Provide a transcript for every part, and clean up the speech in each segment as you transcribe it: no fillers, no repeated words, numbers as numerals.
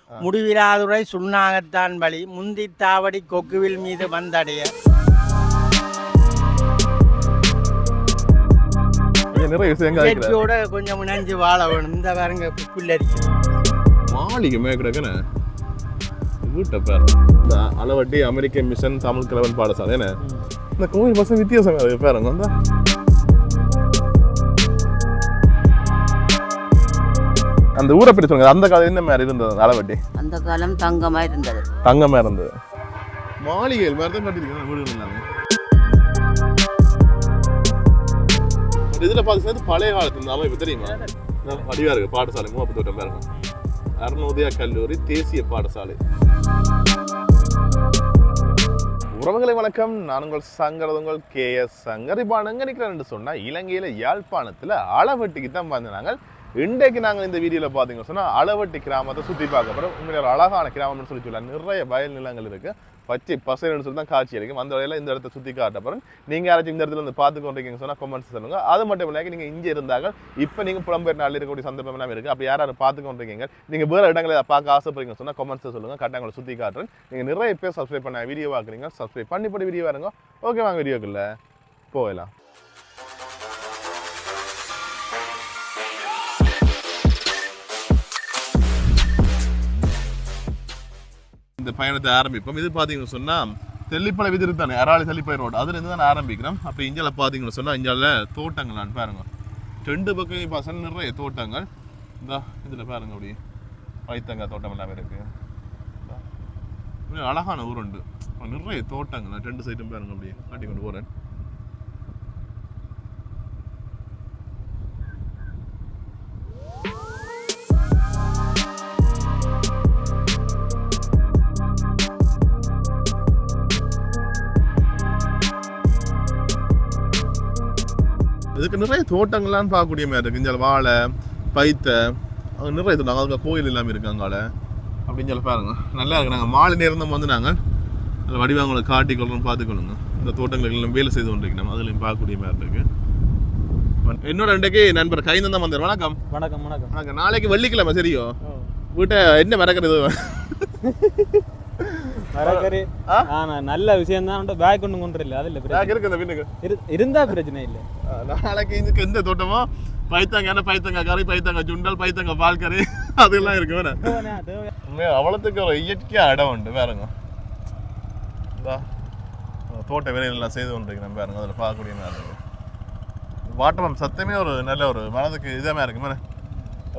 முடிவிலாதுரை சுண்ணாகத்தான் வழி முந்தி தாவடி கொக்குவில் மீது வந்தடைய நிறைய விஷயங்களோட கொஞ்சம் இணைஞ்சு வாழ வேணும். இந்த பாருங்க புல்லரிச்சு மாளிகை மேற்கிடக்குன்னு வீட்டை பேர் இந்த அளவட்டி அமெரிக்கன் மிஷன் தமிழ் கிழவன் பாடசாலை என்ன இந்த கோவில் பசங்க வித்தியாசம் அது பேருங்க வந்தா அந்த ஊரை பற்றி சொல்லுங்க. அந்த காலம் என்ன மாதிரி இருந்தது அளவட்டி? அந்த காலம் தங்கமா இருந்தது. தங்கமா இருந்தது. மாளிகைகள் மாதிரி தான் கட்டிருக்காங்க வீடுகள் எல்லாமே. இதுல பாத்தீங்கன்னா பழைய காலத்துல இந்த அமைப்பு தெரியுமா? வடிவா இருக்கு பாடசாலை மூவப்பத்தோட்டம் பாருங்க. அருணோதயா கல்லூரி தேசிய பாடசாலை. உறவுகளை வணக்கம். நான் உங்கள் சங்கர், உங்கள் KS சங்கர். இப்போ எங்க நிற்கிறேன்னு சொன்னா இலங்கையில யாழ்ப்பாணத்துல அளவட்டிக்கு தான் வந்தாங்க. இன்றைக்கு நாங்கள் இந்த வீடியோவில் பார்த்தீங்கன்னு சொன்னால் அளவட்டி கிராமத்தை சுற்றி பார்க்க போகிறோம். உண்மையில ஒரு அழகான கிராமம்னு சொல்லி சொல்லலாம். நிறைய வயல் நிலங்கள் இருக்குது, பச்சை பசைன்னு சொல்லி தான் காட்சி அளிக்கும். அந்த வகையில் இந்த இடத்த சுற்றி காட்ட போகிறோம். நீங்கள் யாராச்சும் இந்த இடத்துல வந்து பார்த்து கொண்டிருக்கீங்கன்னு சொன்னால் கமெண்ட்ஸ் சொல்லுங்கள். அது மட்டும் இல்லாமல் நீங்கள் இங்கே இருந்தாங்க இப்போ நீங்கள் புலம்பெயர் நாளில் இருக்கக்கூடிய சந்தர்ப்பம் எல்லாம் இருக்குது. அப்படி யாரும் பார்த்து கொண்டிருக்கீங்க, நீங்கள் வேறு இடங்களை பார்க்க ஆசைப்படுறீங்கன்னு சொன்னால் கமெண்ட்ஸை சொல்லுங்கள். கரெக்டாக சுற்றி காட்டுறேன். நீங்கள் நிறைய பேர் சப்ஸ்கிரைப் பண்ண வீடியோ பார்க்குறீங்க, சப்ஸ்கிரைப் பண்ணிப்படி வீடியோ வருங்க. ஓகே வாங்க வீடியோக்குள்ள போகலாம். இந்த பயணத்தை ஆரம்பிப்போம். இது பார்த்தீங்கன்னு சொன்னால் தெல்லிப்பளை விதிரு தானே, அராளி தெல்லிப்பளை ரோடு, அதுலேருந்து தான் ஆரம்பிக்கிறோம். அப்போ இஞ்சால பார்த்தீங்கன்னு சொன்னால் இஞ்சால தோட்டங்கள் நான் பாருங்க, 2 பக்கம் பசங்க நிறைய தோட்டங்கள். இந்த இதில் பாருங்க அப்படி பைத்தங்காய் தோட்டம் எல்லாமே இருக்குது. அழகான ஊர் உண்டு, நிறைய தோட்டங்கள். நான் 2 சைடும் பாருங்க அப்படியே காட்டி கொண்டு போகிறேன். இதுக்கு நிறைய தோட்டங்கள்லாம் பார்க்கக்கூடிய மாதிரி இருக்குது. இங்கே வாழை, பைத்தை, அங்கே நிறைய தோட்டம். அதுக்கு கோயில் எல்லாமே இருக்குது அங்கால. அப்படின்னு சொல்லி பாருங்க, நல்லா இருக்குது. நாங்கள் மாலை நேரம் தான் வந்து நாங்கள் அதில் வடிவாங்களை காட்டிக்கொள்ளணும், பார்த்துக்கொள்ளுங்க. இந்த தோட்டங்களுக்கு எல்லாம் வேலை செய்து கொண்டிருக்கணும், அதுலேயும் பார்க்கக்கூடிய மாதிரி இருக்குது. என்னோட இன்றைக்கு நண்பர் கைந்து தான் வந்தார். வணக்கம். வணக்கம். வணக்கம். வணக்கம். நாளைக்கு வெள்ளிக்கிழமை சரியோ? வீட்டை என்ன மறக்கிறது? நல்ல விஷயம் தான். பேக் ஒன்றும் கொண்டு இல்லை, அது இல்லை இருந்தா பிரச்சனை இல்லை. நாளைக்கு இதுக்கு எந்த தோட்டமோ பைத்தங்க பைத்தங்க கறி, பைத்தங்க சுண்டல், பைத்தங்க பால் கறி அதெல்லாம் இருக்கு. அவ்வளோத்துக்கு ஒரு இயற்கையாக இடம் உண்டு பாருங்க. தோட்ட வேலைகள்லாம் செய்து கொண்டிருக்கிறேன் பாருங்க. அதில் பார்க்கக்கூடிய மாதிரி இருக்கு. வாட்டர் சத்தமே ஒரு நல்ல ஒரு மனதுக்கு இதமாக இருக்கு மேலே.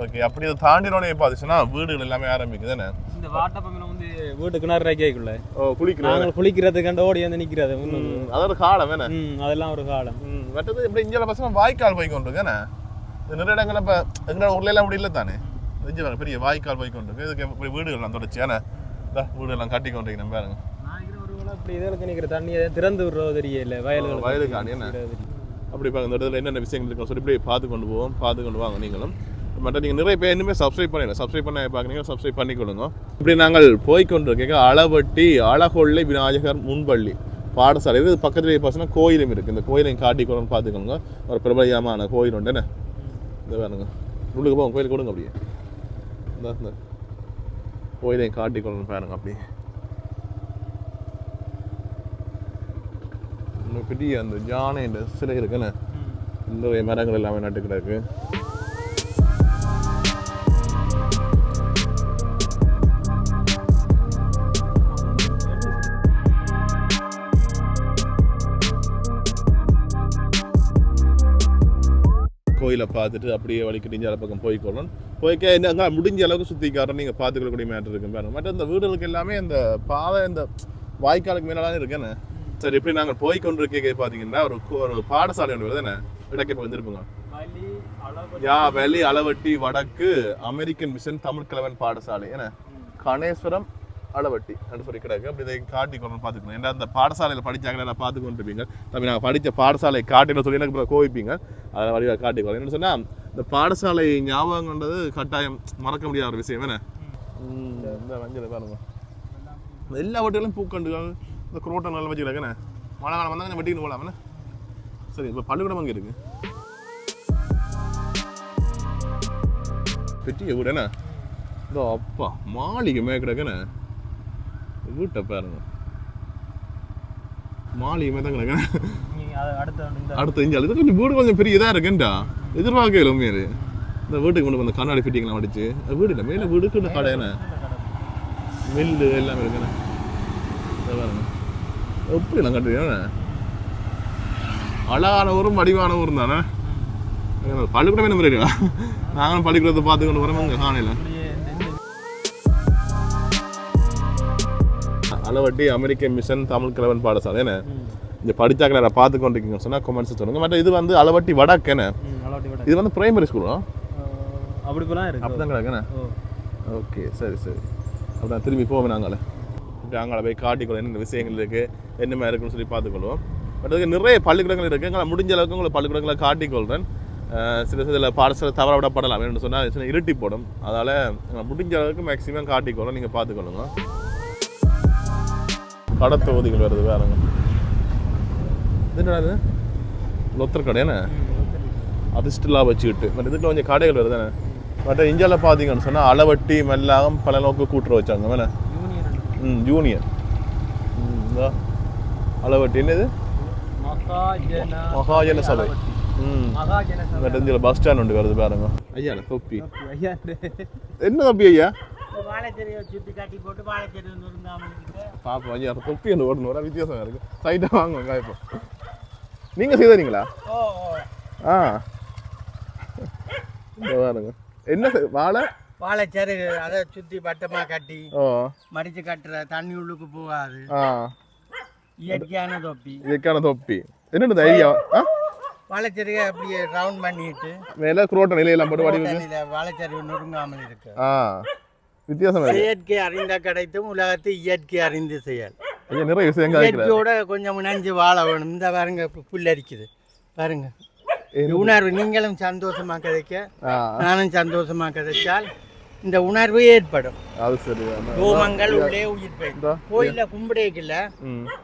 ஓகே, அப்படி அதை தாண்டினோடனே பார்த்துச்சுன்னா வீடுகள் எல்லாமே ஆரம்பிக்குது தானே. இந்த வாட்டப்பம் வந்து வீட்டு கிணறு கேட்கல. குளிக்கிறாங்க, குளிக்கிறதுக்கு ஓடி வந்து நிற்கிறது. அது ஒரு காலம் வேணே, அதெல்லாம் ஒரு காலம். மற்றது இப்படி இங்கே பசங்க வாய்க்கால் போய் கொண்டிருக்கேனே. நிறைய இடங்கள் இப்போ எங்களோட ஊர்ல எல்லாம் அப்படி இல்லை தானே. இங்கே பெரிய வாய்க்கால் போய் கொண்டிருக்கு. இதுக்கு இப்படி வீடுகள்லாம் தொடச்சி ஏன்னா வீடுகள்லாம் கட்டி கொண்டிருக்கேன் பாருங்க. அப்படி இதற்கு நிற்கிற தண்ணியை திறந்து விடுறது தெரியல வயலுக்காண்டி என்ன அப்படி பாருங்க. இந்த இடத்துல என்னென்ன விஷயங்கள் இருக்கும் சொல்லி இப்படி பார்த்து கொண்டு போவோம். பார்த்து கொண்டு வாங்க நீங்களும். மற்ற நீங்கள் நிறைய பேர் இன்னுமே சப்ஸ்கிரைப் பண்ணல, சப்ஸ்கிரைப் பண்ண பார்க்குறீங்க, சப்ஸ்கிரைப் பண்ணிக்கொள்ளுங்க. இப்படி நாங்கள் போய்கொண்டிருக்கேங்க அளவட்டி அழகொள்ளை விநாயகர் முன்பள்ளி பாடசாலை. இது பக்கத்துலேயே பார்த்தீங்கன்னா கோயிலும் இருக்குது. இந்த கோயிலையும் காட்டிக்கொள்ளணும்னு பார்த்துக்கோங்க. ஒரு பிரபலியமான கோயில் உண்டு என்ன. இந்த வேணுங்க உள்ளுக்கு போங்க, கோயில் கொடுங்க அப்படியே. இந்த கோயிலையும் காட்டிக்கொள்ளணும்னு பாருங்க. அப்படி இன்னும் பெரிய அந்த யானை இந்த சிலை இருக்குன்னு நிறைய மரங்கள் எல்லாமே நட்டுக்கிட்டு. கோயிலை பார்த்துட்டு அப்படியே வலிக்கு நெஞ்சால பக்கம் போய்க்கொள்ளணும். போய்க்க என்ன முடிஞ்ச அளவுக்கு சுற்றி காட்டுறோம். நீங்கள் பார்த்துக்கக்கூடிய மேட்டர் இருக்கு பாருங்க. மற்ற இந்த வீடுகளுக்கு எல்லாமே இந்த பாதை இந்த வாய்க்காலுக்கு மேலே இருக்குன்னு. சரி, இப்படி நாங்கள் போய்கொண்டிருக்க பார்த்தீங்கன்னா ஒரு பாடசாலை ஒன்று வருது என்ன. இடக்கே வந்துருப்போங்க. வெளி அளவட்டி வடக்கு அமெரிக்கன் மிஷன் தமிழ் கிழவன் பாடசாலை என்ன கணேஸ்வரம் அளவட்டி அப்படின்னு சொல்லி கிடக்கு. அப்படி இதை காட்டி கொண்டு பார்த்துக்கணும். ஏன்னா அந்த பாடசாலையில் படித்தாங்க நான் பார்த்து கொண்டு இருப்பீங்க. தம்பி நாங்கள் படித்த பாடசாலை காட்டின்னு சொல்லி எனக்கு கோவிப்பீங்க. அதை வழியாக காட்டிக்கொள்ள. என்ன சொன்னால் இந்த பாடசாலை ஞாபகம்ன்றது கட்டாயம் மறக்க முடியாத ஒரு விஷயம் என்ன. இந்த மஞ்சள் பாருங்க, எல்லா வீட்டுகளும் பூக்கண்டுகள், இந்த குரோட்டை நல்லா வச்சுக்கிறாங்கண்ணே. மழை காலம் வந்தாங்க வெட்டின்னு போகலாமண்ணே. சரி, இப்போ பள்ளிக்கூடம் அங்கே இருக்கு. பெட்டிய வீடு என்ன இதோ அப்பா மாளிகை மேக்கிடக்கண்ணே வீட்டை பாருங்க மாளிகை தான் கிடக்கேன் அடுத்த இஞ்சால் இது கொஞ்சம் வீடு கொஞ்சம் பெரிய இதாக இருக்குண்டா எதிர்பார்க்கல உண்மையாரு இந்த வீட்டுக்கு கொண்டு வந்து கண்ணாடி ஃபிட்டிங்லாம் அடிச்சு வீடு இல்லை மேலே வீடுக்கு கடையாண்ணே மில்லு எல்லாமே இருக்குண்ணே பாருங்க எப்படி நான் கட்டுறீங்கண்ணே அழகான ஊரும் வடிவான ஊரும் தானே பள்ளிக்கூடமே நம்பர் இருக்கா நாங்களும் பள்ளிக்கூடத்தை பார்த்து கொண்டு வரோம் இங்கே காணையில் அளவட்டி அமெரிக்க மிஷன் தமிழ் கிழவன் பாடசாலை என்ன இந்த படித்தாக்க நான் பார்த்து கொண்டிருக்கீங்கன்னு சொன்னால் கொமெண்ட்ஸ் சொல்லுங்க மற்ற இது வந்து அளவட்டி வடக்கேண்ணே இது வந்து பிரைமரி ஸ்கூலா அப்படி போலாம் இருக்கு அப்படி தான் கிடக்குண்ணே ஓகே சரி சரி அப்படின்னா திரும்பி போவேன் நாங்களே இப்படி அங்கே போய் காட்டிக்கொள்ள என்னென்ன விஷயங்கள் இருக்குது என்ன மாதிரி இருக்குன்னு சொல்லி பார்த்துக்கொள்வோம் பட் அதுக்கு நிறைய பள்ளிக்கூடங்கள் இருக்குது எங்களை முடிஞ்ச அளவுக்கு உங்களை பள்ளிக்கூடங்களை காட்டிக்கொள்கிறேன் சில சில பாடசாலை தவற விடப்படலாம் வேணும்னு சொன்னால் சின்ன இருட்டி போடும் அதால் முடிஞ்ச அளவுக்கு மேக்ஸிமம் காட்டிக்கொள்ளும் நீங்கள் பார்த்துக்கொள்ளுங்க கடத்தொகுதிகள் வருது வேறுங்க என்னடா இது லொத்தர் கடையாண்ணே அதிர்ஷ்டலாம் வச்சுக்கிட்டு பட் இதுக்கு கொஞ்சம் கடைகள் வருதுண்ணே பட் இந்தியாவில் பார்த்தீங்கன்னு சொன்னால் அளவட்டி மெல்லாகம் பல நோக்கு கூட்டுற வச்சாங்க வேணே ஜூனியர் அளவட்டி என்னது மகாஜன சபை இதில் பஸ் ஸ்டாண்ட் ஒன்று வருது பாருங்க ஐயா தொப்பி என்ன தொப்பி ஐயா பாப்போம் ஐயா தொப்பி ஒன்று ஓடணும் ஒரு வித்தியாசம் இருக்கு சைட்டாக வாங்குவாங்க இப்போ நீங்கள் செய்தீங்களா ஆ பாருங்க என்ன வாழைச்சேரு அதை சுற்றி பட்டமாக கட்டி மடித்து கட்டுற தண்ணி உள்ளுக்கு போகாது இயற்கையான தொப்பி என்னது ஐடியா வாழைச்சேரியை அப்படியே ரவுண்ட் பண்ணிட்டு மேலே குரோட்ட நிலையெல்லாம் போட்டு வடிவு வாழைச்சேரி நொறுங்காமல் இருக்கு வித்தியாசம் இயற்கை அறிந்த கிடைத்தும் உலகத்தை இயற்கை அறிந்து செயல் நிறைய விஷயங்கள் இயற்கையோட கொஞ்சம் நினைஞ்சு வாழ வேணும் இந்த பாருங்க புல்லரிக்குது பாருங்க உணர்வு நீங்களும் சந்தோஷமா கதைக்க நானும் சந்தோஷமா கதைச்சால் இந்த உணர்வு ஏற்படும் அது சரி ரோமங்கள் உள்ளே உயிர் போயிடும் கோயில கும்பிடேக்கல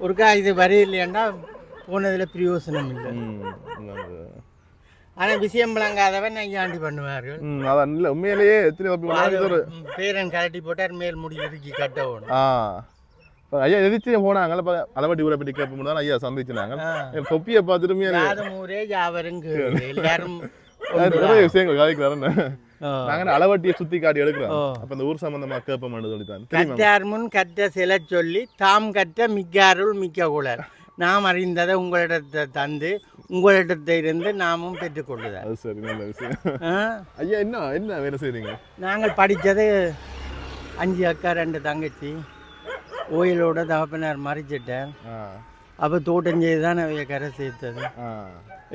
ஒருக்கா இது வரையில்லையாண்டா போனதுல பிரயோசனம் இல்லை ஆனா விஷயம் விளங்காதவன் ஐயாண்டி பண்ணுவார்கள் உண்மையிலேயே பேரன் கலட்டி போட்டார் மேல் முடி இறுக்கி கட்டணும் ஐயா எதிர்த்து போனாங்க அளவட்டி ஊரை பற்றி கேட்போம் தான் ஐயா சந்திச்சுனாங்க தொப்பியை பார்த்துட்டு ஊரே யாவரும் எல்லாரும் நிறைய விஷயங்கள் காய்க்கு வரேன் நாங்க அளவட்டியை சுத்தி காட்டி எடுக்கிறோம் அப்ப இந்த ஊர் சம்பந்தமா கேட்போம் சொல்லித்தான் கற்றார் முன் கற்ற சில சொல்லி தாம் கற்ற மிக்காருள் மிக்க கூடார் நாம் அறிந்ததை உங்களிடத்தை தந்து உங்களிடத்தை இருந்து நாமும் பெற்றுக்கொள்ளுதல் அது சரி நல்ல விஷயம் ஐயா என்ன வேலை செய்றீங்க நாங்கள் படித்தது 5 அக்கா 2 தங்கச்சி ஓயிலோட தகப்பனார் மறைச்சிட்டேன் அப்போ தோட்டம் செய்து தான் அவைய கரை சேர்த்தது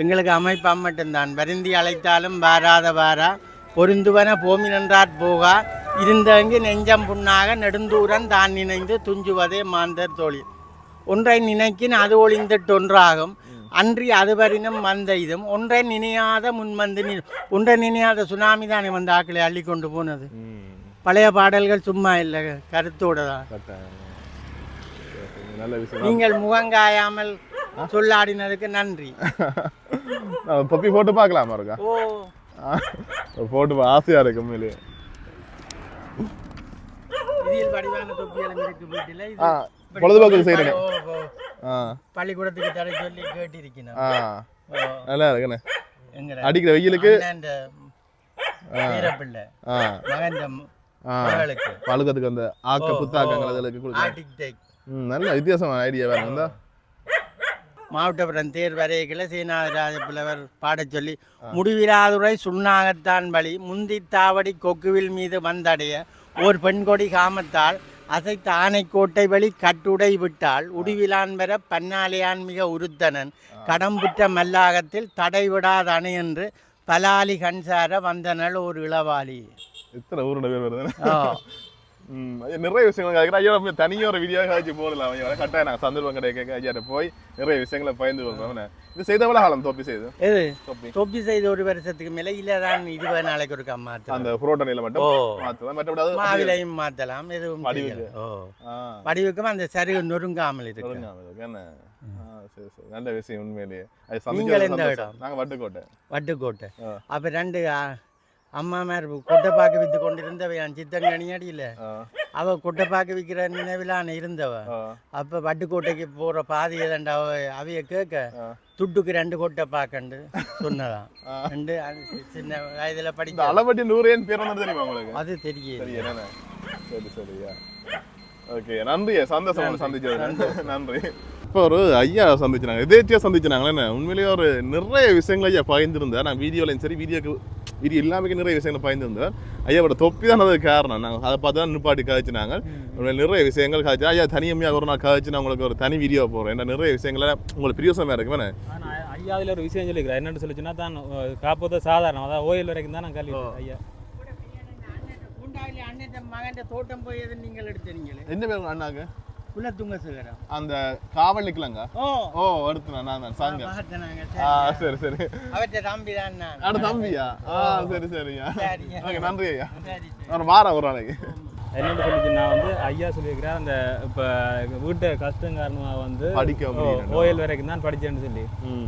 எங்களுக்கு அமைப்பு மட்டும்தான் வருந்தி அழைத்தாலும் வாராத வாரா பொருந்துவன போமி நன்றாற் போகா இருந்தவங்க நெஞ்சம் புண்ணாக நெடுந்தூரம் தான் நினைந்து துஞ்சுவதே மாந்தர் தோழி ஒன்றை நினைக்கின் அது ஒளிந்திட்டு ஒன்றாகும் அன்றி அது வரினும் வந்த இதும் ஒன்றை நினையாத முன்வந்து ஒன்றை நினையாத சுனாமி தானே வந்து ஆக்களை அள்ளி கொண்டு போனது பழைய பாடல்கள் சும்மா இல்லை கருத்தோட தான் நீங்கள் முகங்காயாமல் சொல்லாடினதுக்கு நன்றி தொப்பி போட்டு பார்க்கலாமா இருக்கா போட்டு ஆசையா இருக்கு உண்மையிலே இதில் வடிவான தொப்பியெல்லாம் இருக்கு வீட்டில் பொழுதுபோக்கு செய்யறேன் பள்ளிக்கூடத்துக்கு தடை சொல்லி கேட்டிருக்கேன் நல்லா இருக்குண்ணே அடிக்கிற வெயிலுக்கு பழுக்கத்துக்கு அந்த ஆக்க புத்தாக்கங்களுக்கு நல்ல வித்தியாசமான ஐடியா வேற வந்தா மாவட்டபுரம் தேர் வரைகளை சீனாராஜ புலவர் பாடச் சொல்லி முடிவிலாதுரை சுண்ணாகத்தான் வழி முந்தி தாவடி கொக்குவில் மீது வந்தடைய ஓர் பெண்கொடி காமத்தால் அசைத்த ஆனைக்கோட்டை வழி கட்டுடை விட்டால் உடிவிலான் பெற பன்னாலியான் மிக உருத்தனன் கடம்புற்ற மல்லாகத்தில் தடைவிடாத அணை என்று பலாலி கண்சார வந்தனள் ஒரு இளவாளி. இத்தனை ஊரோட பேர் வருது. நிறைய விஷயங்கள் கேட்குறேன். ஐயா தனியாக ஒரு வீடியோ காய்ச்சி போடலாம். ஐயா கட்டாயம் நாங்கள் சந்தர்ப்பம் கிடைக்க ஐயாட்ட போய் நிறைய விஷயங்களை பயந்து கொள்றோம். இது செய்தவள காலம் தொப்பி செய்து எது தொப்பி செய்து ஒரு வருஷத்துக்கு மேலே இல்லை தான் 20 நாளைக்கு ஒரு மாற்றலாம். அந்த புரோட்டனில் மட்டும் மாற்றலாம், மற்றபடி மாவிலையும் மாற்றலாம். எதுவும் வடிவுக்கும் அந்த சருகு நொறுங்காமல் இருக்கு. சரி சரி, நல்ல விஷயம் உண்மையிலேயே. நீங்கள் எந்த இடம்? நாங்கள் வட்டுக்கோட்டை. வட்டுக்கோட்டை. அப்போ 2 அம்மாமார் கொட்டைப்பாக்கு விற்று கொண்டிருந்தவ என் சித்தங்கனியடியில் அவள் கொட்டைப்பாக்கு விற்கிற நினைவிலான இருந்தவ. அப்போ வட்டுக்கோட்டைக்கு போகிற பாதையை தாண்டா அவைய கேட்க துட்டுக்கு 2 கொட்டைப்பாக்கண்டு சொன்னதான். ரெண்டு சின்ன வயதில் படிக்க அளவட்டி 100 பேர் தெரியுமா உங்களுக்கு? அது தெரியும். சரி சரியா, ஓகே, நன்றி, சந்தோஷம் சந்திச்சது, நன்றி. இப்போ ஒரு ஐயா சந்திச்சாங்க, எதேச்சியாக சந்திச்சாங்களே. உண்மையிலேயே ஒரு நிறைய விஷயங்கள் ஐயா பகிர்ந்துருந்தேன். நான் வீடியோலையும் சரி வீடியோ இல்லாமல் நிறைய விஷயங்களை பகிர்ந்துருந்தேன். ஐயாவோட தொப்பி தான் அதுக்கு காரணம். நாங்கள் அதை பார்த்து தான் நிப்பாட்டி கழிச்சுனாங்க. நிறைய விஷயங்கள் கழிச்சு ஐயா தனியமையாக ஒரு நாள் கழிச்சு நான் உங்களுக்கு ஒரு தனி வீடியோ போடுறேன். ஏன்னா நிறைய விஷயங்களை உங்களுக்கு பிரியோசமாக இருக்குமே. ஐயா அதில் ஒரு விஷயம் சொல்லிக்கிறேன். என்னென்னு சொல்லிச்சுன்னா தான் காப்போத சாதாரணம், அதாவது ஓயில் வரைக்கும் தான் நான் கல்வி ஐயா மகன் தோட்டம் போய் நீங்கள் எடுத்தீங்களே. என்ன பேர் அண்ணாக்கு? குலத்துங்க சிகரம். அந்த காவல் நிக்கலங்க. ஓ எடுத்துனா நான் தான் சாங்க. சரி சரி. அவர்ட்ட தம்பி தான் நான். அட தம்பியா? சரி சரியா. ஓகே, நன்றி ஐயா. ஒரு வாரம் ஒரு நாளைக்கு. என்னென்னு சொல்லிச்சு, நான் வந்து ஐயா சொல்லியிருக்கிறேன், அந்த இப்போ வீட்டை கஷ்டம் காரணமாக வந்து ஓயல் வரைக்கும் தான் படித்தேன்னு சொல்லி.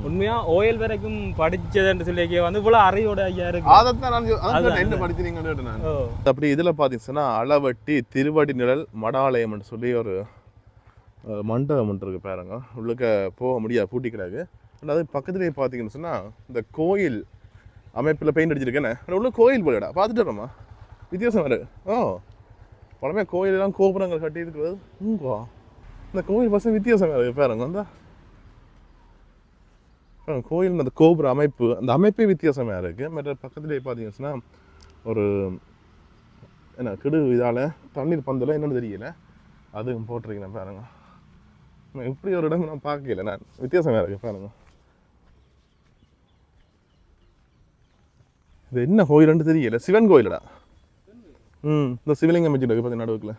உண்மையாக ஓயல் வரைக்கும் படித்ததுன்னு சொல்லி வந்து இவ்வளோ அறிவோட ஐயா இருக்கு. அதான் என்ன படிச்சிருக்கீங்கன்னு நான் அப்படி இதில் பார்த்தீங்கன்னா அளவட்டி திருவடி நிழல் மடாலயம்னு சொல்லி ஒரு மண்டபம் ஒன்று இருக்குது பாருங்க. உள்ளுக்க போக முடியாது, பூட்டிக்கிறாங்க. அது பக்கத்துலேயே பார்த்தீங்கன்னு சொன்னால் இந்த கோயில் அமைப்பில் பெயிண்ட் அடிச்சிருக்கேன்னு உள்ள கோயில் போலடா பார்த்துட்டு வரோமா, வித்தியாசம் வேறு. பழமே கோயிலெல்லாம் கோபுரங்கள் கட்டி இருக்கிறது. இந்த கோயில் பசங்க வித்தியாசம் வேறு பாருங்க. அந்த கோயில் அந்த கோபுர அமைப்பு, அந்த அமைப்பே வித்தியாசமாக இருக்குது. மற்ற பக்கத்துலேயே பார்த்தீங்கன்னு சொன்னால் ஒரு என்ன கிடு இதால் தண்ணீர் பந்தல என்னென்னு தெரியல, அதுவும் போட்டிருக்கேன் பாருங்க. இப்படி ஒரு இடம் நான் பார்க்கல, நான் வித்தியாசமாக இருக்கு பாருங்க. இது என்ன கோயிலுன்னு தெரியல, சிவன் கோயிலடா. இந்த சிவலிங்கம் வச்சுட்டு பார்த்தீங்க நடுவுக்குள்ள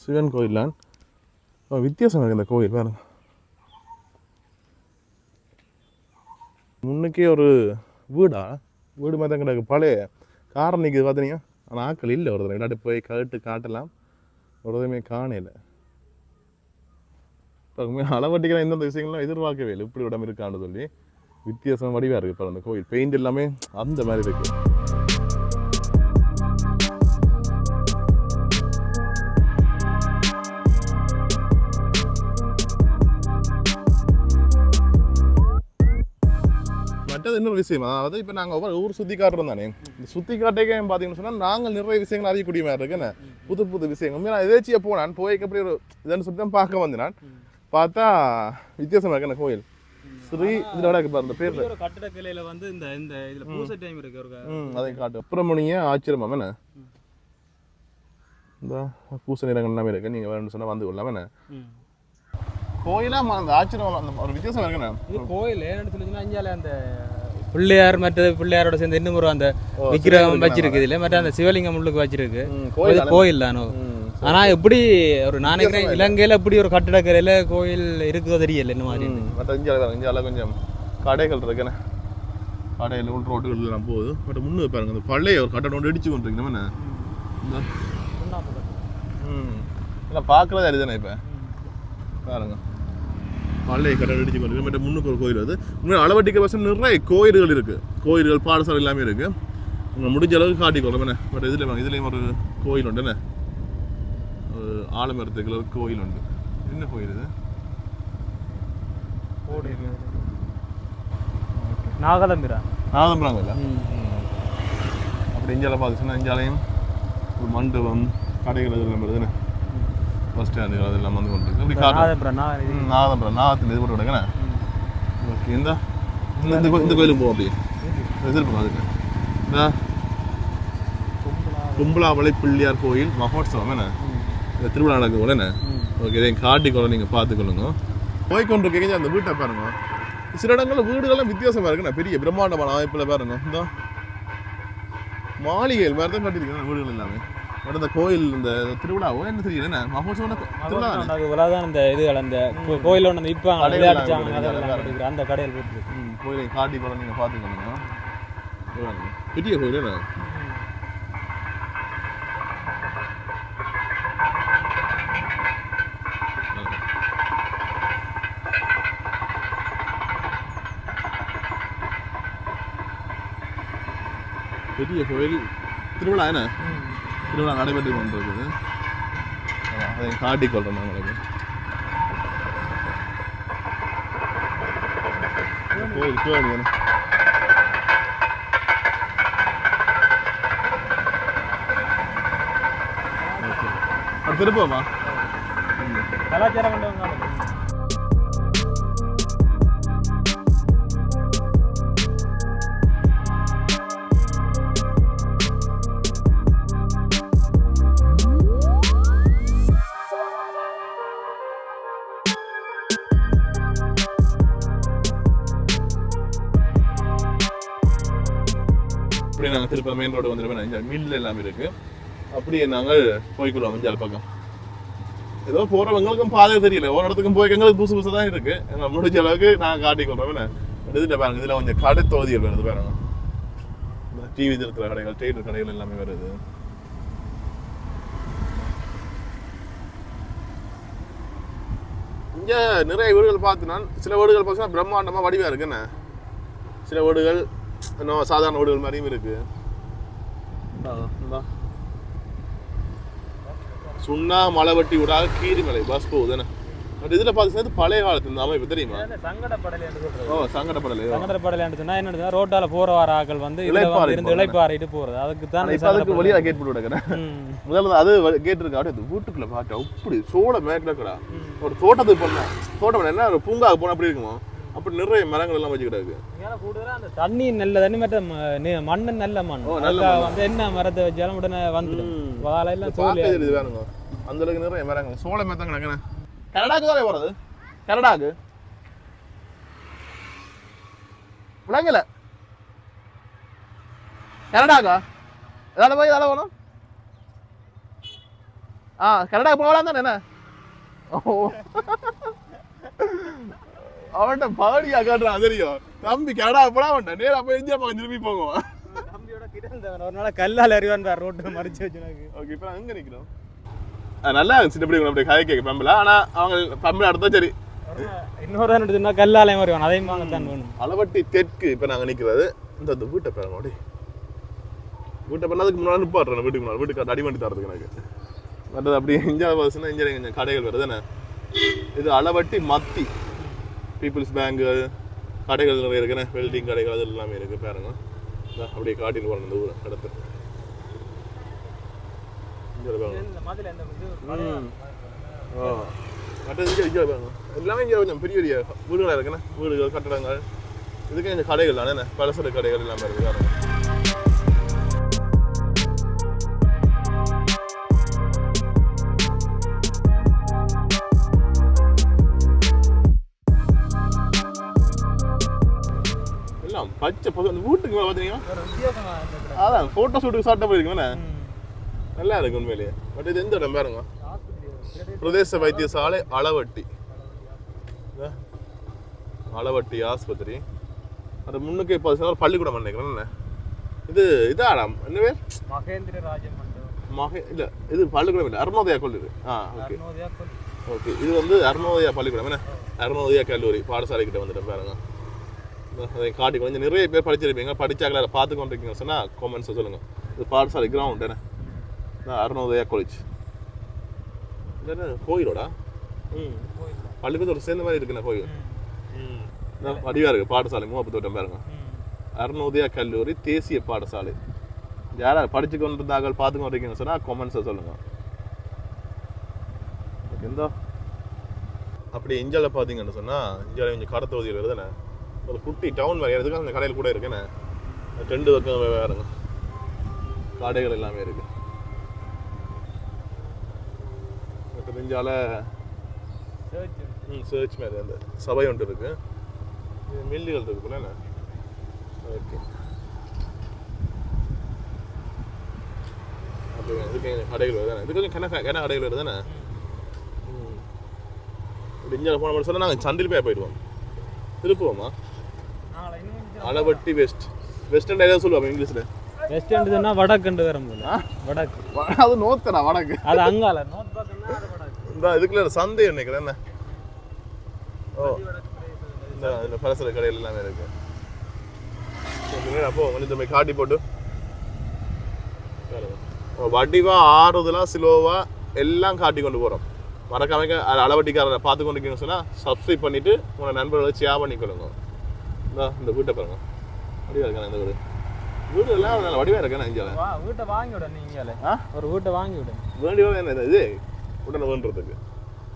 சிவன் கோயிலான். வித்தியாசம் இருக்கு இந்த கோயில் பாருங்க. முன்னுக்கே ஒரு வீடா, வீடு மாதிரி தான் கிடக்கு. பழைய காரம் நிற்குது பார்த்தீங்க. ஆனால் ஆக்கள் இல்லை. ஒரு இல்லாட்டி போய் கட்டு காட்டலாம், ஒருதுமே காணல. அளவட்டிக்கிற எந்தெந்த விஷயங்கள்லாம் எதிர்பார்க்கவே இல்லை. இப்படி இடம் இருக்கான்னு சொல்லி வித்தியாசம் வடிவாக இருக்குது. இப்போ அந்த கோயில் பெயிண்ட் எல்லாமே அந்த மாதிரி இருக்குது. மற்றது இன்னொரு விஷயம், அதாவது இப்போ நாங்கள் ஒவ்வொரு ஊர் சுற்றி காட்டுறோம் தானே. இந்த சுற்றி காட்டே பார்த்தீங்கன்னு சொன்னால் நாங்கள் நிறைய விஷயங்கள் அறியக்கூடிய மாதிரி இருக்குன்னு, புது புது விஷயங்கள். நான் எதாச்சியாக போனான், போய்க்கு அப்படி ஒரு இதுன்னு சொல்லி தான் பார்க்க வந்தேன். நான் பார்த்தா வித்தியாசமாக இருக்கு அந்த கோயில். ஸ்ரீ இதில் பாரு அந்த பேர் கட்டடக்கலையில் வந்து இந்த இந்த இதில் பூசை டைம் இருக்கு ஒரு அதை காட்டு. சுப்பிரமணிய ஆச்சரியமா என்ன இந்த பூசை நிறங்கள் எல்லாமே இருக்கு. நீங்கள் வேணும்னு சொன்னால் வந்து கொள்ளலாம் என்ன கோயிலாக அந்த ஆச்சரியம். அந்த ஒரு வித்தியாசம் இருக்குண்ணா இது கோயில். ஏன்னு சொல்லிச்சுன்னா இங்கே அந்த பிள்ளையார் மற்ற பிள்ளையாரோட சேர்ந்து இன்னும் ஒரு அந்த விக்கிரகம் வச்சிருக்கு. இல்லை மற்ற அந்த சிவலிங்கம் உள்ளுக்கு வச்சிருக்கு. கோயில் தானோ. ஆனால் எப்படி ஒரு நான் நினைக்கிறேன் இலங்கையில் எப்படி ஒரு கட்டடக்கரையில் கோயில் இருக்குதோ தெரியல இந்த மாதிரி. மற்ற இந்தியாவில் கொஞ்சம் கடைகள் இருக்குண்ணே. கடையில் உள்ள ரோட்டுகள் எல்லாம் போகுது. பட் முன்னு பாருங்க, அந்த பழைய ஒரு கட்டடம் ஒன்று இடிச்சு கொண்டிருக்கணும் என்ன இதெல்லாம் பார்க்குறது அதுதானே. இப்போ பாருங்க பழைய கட்டடம் இடிச்சு கொண்டிருக்கு. மற்ற முன்னுக்கு ஒரு கோயில் வருது. உண்மையாக அளவட்டிக்கிற பசங்க நிறைய கோயில்கள் இருக்குது. கோயில்கள் பாடசாலை எல்லாமே இருக்குது. உங்களை முடிஞ்ச அளவுக்கு காட்டிக்கொள்ளலாம் என்ன. பட் இதுலேயும் ஒரு கோயில் உண்டு என்ன, ஆலமரத்துக்குள்ள ஒரு கோயில் உண்டு. என்ன கோயில் இது? நாகதம்பிராங்க இல்லை. அப்படி இஞ்சால பார்த்துச்சுன்னா இஞ்சாலையும் ஒரு மண்டபம் கடைகள் எல்லாம் வருதுன்னு பஸ் ஸ்டாண்டு அதெல்லாம் வந்து கொண்டு அப்படி நாகதம்பிரம் நாகத்தின் இது போட்டு விடுங்கண்ணே. ஓகே, இந்த கோயிலுக்கு போவோம். அப்படி எதிர்ப்பு அதுக்கு இந்த கும்பலாவளை பிள்ளையார் கோயில் மகோத்சவம் என்ன இந்த திருவிழா நடக்கும் கூட என்ன. ஓகே, இதையும் காட்டிக்கொள்ள நீங்கள் பார்த்துக்கொள்ளுங்க. போய்கொண்டு இருக்கீங்க அந்த வீட்டை பாருங்க. சில இடங்களில் வீடுகள்லாம் வித்தியாசமாக இருக்குண்ணா. பெரிய பிரம்மாண்டமான அமைப்பில் பாருங்க. இந்த மாளிகைகள் மாதிரி தான் கட்டிருக்கேன் வீடுகள் எல்லாமே. பட் இந்த கோயில் இந்த திருவிழாவோ என்ன தெரியல என்ன மகோத்சவம் திருவிழா இந்த இதுகள் அந்த கோயிலோட அந்த இப்போ அந்த கடையில் கோயிலை காட்டிக்கொள்ள நீங்கள் பார்த்துக்கொள்ளுங்க. பெரிய கோயில் என்ன. முக்கிய கோயில் திருவிழா என்ன திருவிழா நடைபெற்று கொண்டிருக்குது. அதை காட்டிக்கொள்கிறேன் உங்களுக்கு. கோயில் கோயில் வேணும். அது திருப்பமா கலாச்சார மண்டபம். அப்படியே நாங்கள் திருப்ப மெயின் ரோடு வந்துருப்போம். மில் எல்லாமே இருக்கு. அப்படியே நாங்கள் போய்க்குள்ளோம் மஞ்சால் பக்கம். ஏதோ போறவங்களுக்கும் பாதை தெரியல, ஒரு இடத்துக்கும் போய் எங்களுக்கு புதுசு புதுசாக தான் இருக்கு. எங்களை முடிஞ்ச அளவுக்கு நாங்கள் காட்டிக்கொள்றோம். எடுத்துட்டு பாருங்க, இதில் கொஞ்சம் கடை தொகுதிகள் வருது பாருங்க. டிவி இருக்கிற கடைகள், டெய்லர் கடைகள் எல்லாமே வருது. இங்கே நிறைய வீடுகள் பார்த்துனா சில வீடுகள் பார்த்தீங்கன்னா பிரம்மாண்டமாக வடிவாக இருக்குண்ணே. சில வீடுகள் இன்னும் சாதாரண வீடுகள் மாதிரியும் இருக்கு. சுண்ணா மலைவட்டி விடாக கீரிமலை பஸ் போகுதுண்ணே. பட் இதில் பார்த்தீங்கன்னா பழைய காலத்து இந்த அமைப்பு தெரியுமா? சங்கடப்படலை சொன்னா என்ன, ரோட்டால போற வர ஆக்கள் வந்து இளைப்பாறிட்டு போறது. அதுக்கு தான் அதுக்கு வழியா கேட் போட்டு விடுக்கிறேன். முதல்ல அது கேட் இருக்கு. அப்படியே வீட்டுக்குள்ள பார்த்தா அப்படி சோள மேற்கடா ஒரு தோட்டத்துக்கு போனா தோட்டம் என்ன ஒரு பூங்காவுக்கு போனா அப்படி இருக்குமோ அப்படி நிறைய மரங்கள் எல்லாம் வச்சுக்கிட்டாங்க. அந்த தண்ணி நல்ல தண்ணி மட்டும் மண்ணு நல்ல மண் வந்து என்ன மரத்தை வச்சாலும் உடனே வந்துடும். வாழையெல்லாம் தெரியுது வேணுங்க. அந்த அளவுக்கு நிறைய மரங்கள் சோள மேத்தாங்க. கனடாக்கு தானே போறது? கனடாக்கு விளங்கல. கனடாக்கா எதால போய் எதால போகணும்? கனடாக்கு போகலாம் தானே. என்ன அவன்கிட்ட பாடியா காட்டுறான் தெரியும். தம்பி கனடா போனா அவன்கிட்ட நேரா போய் இந்தியா பக்கம் திரும்பி போகுவான். தம்பியோட கிட்ட ஒரு நாள் கல்லால் அறிவான் ரோட்டு மறைச்சு வச்சு. ஓகே, இப்போ நான் எங்க நிற்கிறோம்? நல்லா இருந்துச்சு. எப்படி அப்படி கதை கேட்க பம்பல. ஆனால் அவங்க பம்பல அடுத்தா சரி இன்னொரு எடுத்துனா கல்லாலயம் வருவான். அதையும் வாங்க தான் வேணும். அளவட்டி தெற்கு இப்போ நாங்கள் நிற்கிறது இந்த வீட்டை பாருங்க. அப்படி வீட்டை பண்ணதுக்கு முன்னாடி நிப்பாடுறேன். வீட்டுக்கு முன்னாடி வீட்டுக்கு அடிமண்டி தரதுக்கு எனக்கு மற்றது அப்படி இந்தியாவில் பார்த்துன்னா இங்கே கொஞ்சம் கடைகள் வருது என்ன. இது அளவட்டி மத்தி பீப்புள்ஸ் பேங்கு கடைகள் நிறைய இருக்குண்ணே. வெல்டிங் கடைகள் அது எல்லாமே இருக்குது பாருங்க. அப்படியே காட்டின்னு போகிறேன் இந்த ஊரை இடத்து. எல்லாமே இங்கே கொஞ்சம் பெரிய பெரிய வீடுகளாக இருக்குண்ணே. வீடுகள் கட்டடங்கள் இதுக்கு இந்த கடைகள் தானே பலசர கடைகள் எல்லாமே இருக்குது பாருங்க. எல்லாம் பச்சை அந்த வீட்டுக்கு மேலே பார்த்தீங்கன்னா அதான் ஃபோட்டோ ஷூட்டுக்கு சாப்பிட்ட போயிருக்குமே நல்லா இருக்கு உண்மையிலேயே. பட் இது எந்த இடம் பாருங்க, பிரதேச வைத்தியசாலை அளவட்டி. அளவட்டி ஆஸ்பத்திரி. அது முன்னுக்கு இப்போ பள்ளிக்கூடம் நினைக்கிறேன். இது இதாடாம் என்ன பேர்? மகேந்திர ராஜன் இல்லை இது பள்ளிக்கூடம் இல்லை, அருணோதயா கல்லூரி. ஓகே ஓகே, இது வந்து அருணோதயா பள்ளிக்கூடம் என்ன, அருணோதயா கல்லூரி பாடசாலை கிட்ட வந்துட்டேன் பாருங்க. அதை காட்டி கொஞ்சம் நிறைய பேர் படிச்சிருப்பீங்க. படிச்சாங்களா பார்த்து கொண்டிருக்கீங்க சொன்னால் காமெண்ட்ஸை சொல்லுங்கள். இது பாடசாலை கிரவுண்ட் என்ன அருணோதயா காலேஜ். என்ன கோயிலோடா? பள்ளிக்கூடத்தோட சேர்ந்த மாதிரி இருக்குண்ணா கோயில். வடிவாக இருக்குது பாடசாலை. மூவப்பத்தோட்டம் பாருங்க. அருணோதயா கல்லூரி தேசிய பாடசாலை. யாராவது படிச்சு கொண்டு இருந்தார்கள் பார்த்து கொண்டிருக்கீங்க சொன்னால் காமெண்ட்ஸை சொல்லுங்கள். ஓகேந்தா அப்படி இந்தியாவில் பார்த்தீங்கன்னு சொன்னால் இந்தியாவில் கொஞ்சம் கடை தொகுதியில் வருதுண்ணே. ஒரு குட்டி டவுன் வேறு எதுக்கு அந்த கடையில் கூட இருக்குண்ணே. 2 பக்கம் வேறுங்க கடைகள் எல்லாமே இருக்குது. இந்தியாவில் சர்ச் மாதிரி அந்த சபை ஒன்று இருக்கு, மில்லுகள் இருக்குல்ல. ஓகே, அப்படி இதுக்கு கடைகள் வருது தானே. இது கொஞ்சம் கன கடைகள் வருது தானே. இப்படி இந்தியாவில் போன மட்டும் சொன்னால் நாங்கள் சந்தில் போயிடுவோம். திருப்புவோமா? அளவட்டி வெஸ்ட் வெஸ்டர்ன் ஏதாவது சொல்லுவாங்க இங்கிலீஷில். வெஸ்டர்ன் சொன்னா வடக்குண்டு வரும்போது வடக்கு அது நோத்தனா வடக்கு அது அங்கால நோத் பக்கம்னா அது வடக்கு. இந்த இதுக்குள்ள சந்தை நினைக்கிறேன் என்ன. ஓ இந்த பலசர கடையில் எல்லாமே இருக்கு. அப்போ கொஞ்சம் போய் காட்டி போட்டு வடிவா ஆறுதலா சிலோவா எல்லாம் காட்டி கொண்டு போகிறோம். மறக்காம அளவட்டிக்காரரை பார்த்து கொண்டு சொன்னா சப்ஸ்கிரைப் பண்ணிட்டு உங்களோட நண்பர்களை ஷேர் பண்ணிக்கொள்ளுங்க. இந்த வீட்டை பாருங்க, வடிவா இருக்கா இந்த வீடு. வீடு எல்லாம் நல்ல வடிவா இருக்கா இங்கே. வீட்டை வாங்கி விட நீங்களே ஒரு வீட்டை வாங்கி விட வேண்டியவங்க என்ன இது உடனே வேண்டுறதுக்கு.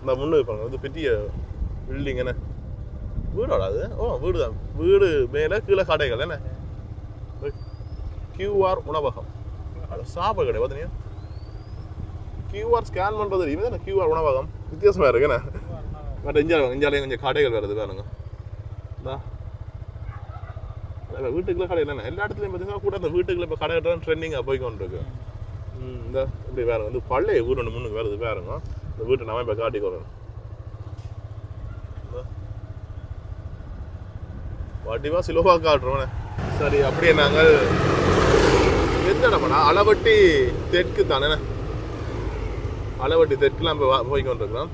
இந்த முன்னு பாருங்க, இது பெரிய பில்டிங் என்ன வீடோட அது. வீடு தான். வீடு மேலே கீழே கடைகள் என்ன. கியூஆர் உணவகம் சாப்பாடு கடை பார்த்தீங்க. கியூஆர் ஸ்கேன் பண்ணுறது தெரியுமே. கியூஆர் உணவகம் வித்தியாசமாக இருக்கு என்ன. பட் இஞ்சாலையும் கொஞ்சம் கடைகள் வருது பாருங்க. வீட்டுக்குள்ள கடை இல்லைண்ணா. எல்லா இடத்துலையும் பார்த்தீங்கன்னா கூட அந்த வீட்டுக்குள்ள இப்போ கடை கட்டுறது ட்ரெண்டிங்காக போய்க்கொண்டு இருக்கு. இந்த இப்படி வேற வந்து பழைய வீடு ஒன்று முன்னுக்கு வருது பாருங்க. இந்த வீட்டை நம்ம இப்போ காட்டிக்கொள்ளணும். வடிவா சிலோவா காட்டுறோம். சரி, அப்படியே நாங்கள் எந்த இடம்னா அளவட்டி தெற்கு தானே. அளவட்டி தெற்குலாம் இப்போ போய்கொண்டிருக்கிறோம்.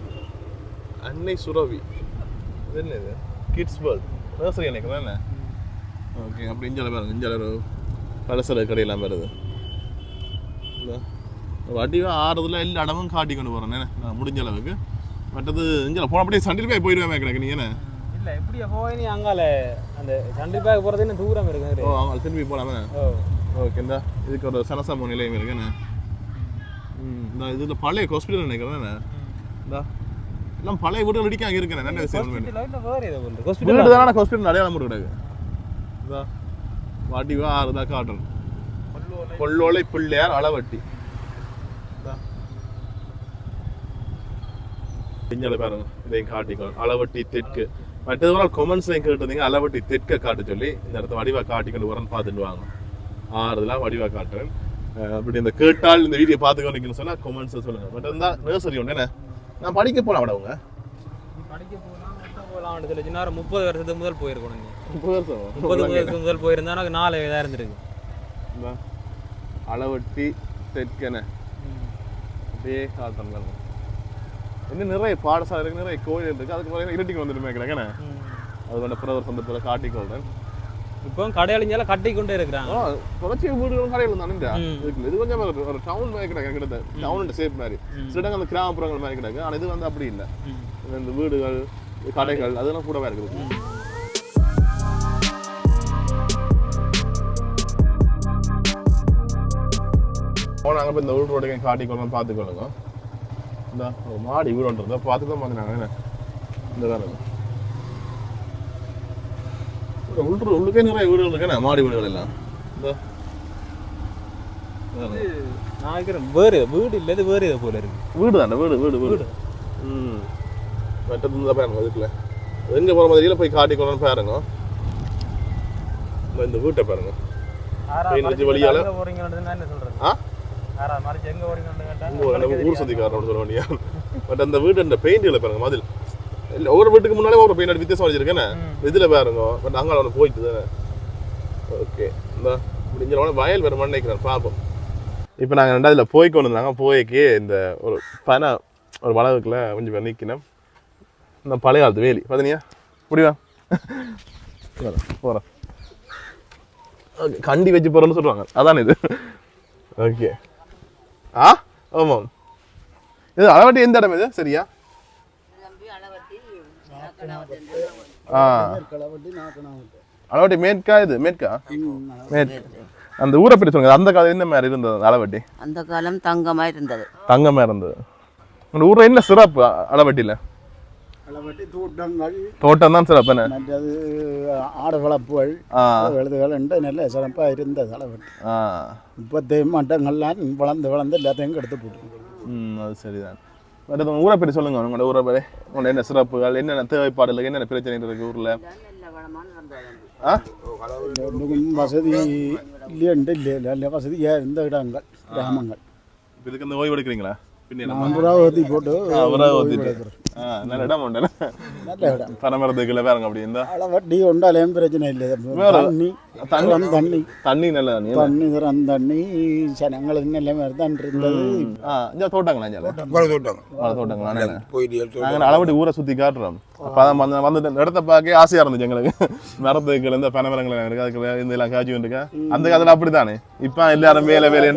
அன்னை சுரவி இது என்ன இது கிட்ஸ் வேர்ல்ட் நர்சரி நினைக்கிறேன் என்ன. ஓகே, அப்படி இஞ்சால பாருங்க. இஞ்சால ஒரு பலசர கடையெல்லாம் வருது. வடிவா ஆறுதல எல்லா இடமும் காட்டி கொண்டு போகிறேன் நான் முடிஞ்ச அளவுக்கு. மற்றது இஞ்சால போன அப்படியே சண்டில் போய் போயிடுவேன் கிடக்கு. நீ என்ன இல்லை இப்படியே போய் நீ அங்கால அந்த சண்டில் போகிறது இன்னும் தூரம் இருக்கு. அவங்க திரும்பி போகலாமே. ஓகே, இந்த இதுக்கு ஒரு சனசம நிலையம் இருக்குண்ணே. இந்த இதில் பழைய ஹாஸ்பிட்டல் நினைக்கிறேன். இந்த எல்லாம் பழைய வீடுகள் இடிக்க அங்கே இருக்கேன். நல்ல விஷயம் வீடு தானே ஹாஸ்பிட்டல் அடையாளம் கிடக்கு. இந்த வடிவா ஆறுதா காட்டணும். கொல்லோலை பிள்ளையார் அளவட்டி பாருங்க. இதையும் காட்டிக்கணும். அளவட்டி தெற்கு மற்றதுவரை கொமெண்ட்ஸ்லையும் கேட்டிருந்தீங்க அளவட்டி தெற்கை காட்ட சொல்லி. இந்த இடத்த வடிவா காட்டிக்கொண்டு வரேன்னு பார்த்துட்டு வாங்க. ஆறுதலாக வடிவா காட்டுறேன். அப்படி இந்த கேட்டால் இந்த வீடியோ பார்த்துக்கொண்டிருக்கணும்னு சொன்னால் கொமெண்ட்ஸை சொல்லுங்கள். பட் இருந்தால் நர்சரி ஒன்று என்ன நான் படிக்க போகலாம். விட அவங்க படிக்க போகலாம் 30 வருஷத்துக்கு முதல் போயிருக்கணும். 30 வருஷம் முதல் போயிருந்தா எனக்கு 4 வயதாக இருந்திருக்கு. அளவட்டி தெற்கென அப்படியே காட்டணும். இன்னும் நிறைய பாடசாலை இருக்கு, நிறைய கோயில் இருக்கு. அதுக்கு பிறகு இருட்டிக்கு வந்துட்டு மேய்க்கிறேங்கண்ணே. அது கொண்ட பிறவர் சந்தர்ப்பத்தில் காட்டிக்கொள்றேன். இப்போ கடையாளிஞ்சால கட்டி கொண்டே இருக்கிறாங்க. தொடர்ச்சி வீடுகளும் கடைகள் தானே இருக்குது. இது கொஞ்சம் ஒரு டவுன் மாதிரி கிடக்கு. கிட்ட டவுன் ஷேப் மாதிரி சில இடங்கள் அந்த கிராமப்புறங்கள் மாதிரி கிடக்கு. ஆனால் இது வந்து அப்படி இல்லை. இந்த வீடுகள் கடைகள் அதெல்லாம் கூடவே இருக்குது. நாங்கள் இப்போ இந்த வீடு ரோடுக்கு காட்டிக்கொள்ளணும் பார்த்துக்கொள்ளுங்க. இந்த மாடி வீடு ஒன்று பார்த்து தான் பார்த்துனாங்க என்ன. இந்த தானே உள்ளுக்கே நிறைய வீடுகள் இருக்குண்ணே. மாடி வீடுகள் எல்லாம் வேறு வீடு இல்லை. இது வேறு இதை போல இருக்கு. வீடு தானே வீடு வீடு வீடு. மற்றது தான் பாருங்க. இதுக்குள்ள எங்கே போகிற மாதிரியில் போய் காட்டிக்கொள்ளணும் பாருங்க. இந்த வீட்டை பாருங்க. வழியால் என்ன சொல்றது ஊர் சந்திக்காரன் சொல்ல வேண்டியா. பட் அந்த வீட்டு அந்த பெயிண்ட்களை பாருங்க. மதில் இல்லை ஒவ்வொரு வீட்டுக்கு முன்னாலே ஒரு பெயிண்ட் வித்தியாசம் வச்சிருக்கேன்னு இதில் பாருங்க. பட் அங்கே அவனை போயிட்டு தானே. ஓகே, இந்த முடிஞ்ச வயல் வேறு மண் நினைக்கிறேன் பார்ப்போம். இப்போ நாங்கள் ரெண்டாவதுல போய் கொண்டு வந்தாங்க. போய்க்கு இந்த ஒரு பனை ஒரு வளவுக்குள்ள கொஞ்சம் பேர் நிற்கணும். இந்த பழைய காலத்து வேலி பார்த்தீங்க முடிவா போகிறோம். ஓகே, கண்டி வச்சு போகிறோன்னு சொல்லுவாங்க. அதான் இது. ஓகே, ஆமாம். இது அளவட்டி எந்த இடம் இது சரியா? அளவட்டி மேற்கா? இது மேற்கா? மேற்கு. அந்த ஊரை பற்றி சொல்லுங்க. அந்த காலம் என்ன மாதிரி இருந்தது அளவட்டி? அந்த காலம் தங்கமாக இருந்தது. தங்கமாக இருந்தது. உங்கள் ஊரில் என்ன சிறப்பு அளவட்டியில்? அளவட்டி தோட்டங்கள். தோட்டம் தான் சிறப்பு. மற்றது ஆடு வளர்ப்புகள் எழுதுகள் என்ற நல்ல சிறப்பாக இருந்தது அளவட்டி. இப்போத்தைய மட்டங்கள்லாம் வளர்ந்து வளர்ந்து எல்லாத்தையும் எடுத்து போட்டு. அது சரிதான். மற்றது உங்கள் ஊரை பற்றி சொல்லுங்க. உங்களோட ஊரை பற்றி உங்களோட என்ன சிறப்புகள், என்னென்ன தேவைப்பாடுகள், என்னென்ன பிரச்சனை இருக்குது ஊரில்? வசதி இல்லையண்டு இல்லை வசதியாக இருந்த இடங்கள் கிராமங்கள். இதுக்கு இந்த ஓய்வு எடுக்கிறீங்களா? புறாவதி போட்டு நல்ல இடம் உண்டல நல்ல இடம் பனமரத்துக்குள்ள பாருங்க அப்படி இருந்தா அளவட்டி உண்டாலேயும் பிரச்சனை இல்லை தண்ணி தண்ணி தண்ணி நல்ல தண்ணி தண்ணி தரம் தண்ணி ஜனங்களுக்கு நல்ல மாதிரி தான் இருந்தது இங்க தோட்டங்களா தோட்டங்களா போயிட்டு அளவட்டி ஊரை சுத்தி காட்டுறோம் வந்து இடத்த பார்க்க ஆசையா இருந்துச்சு எங்களுக்கு மரத்துக்கு இந்த பனமரங்கள் இருக்கு அதுக்கு இந்த எல்லாம் காய்ச்சி வந்துருக்கா அந்த காலத்துல அப்படித்தானே இப்ப எல்லாரும் வேலை வேலை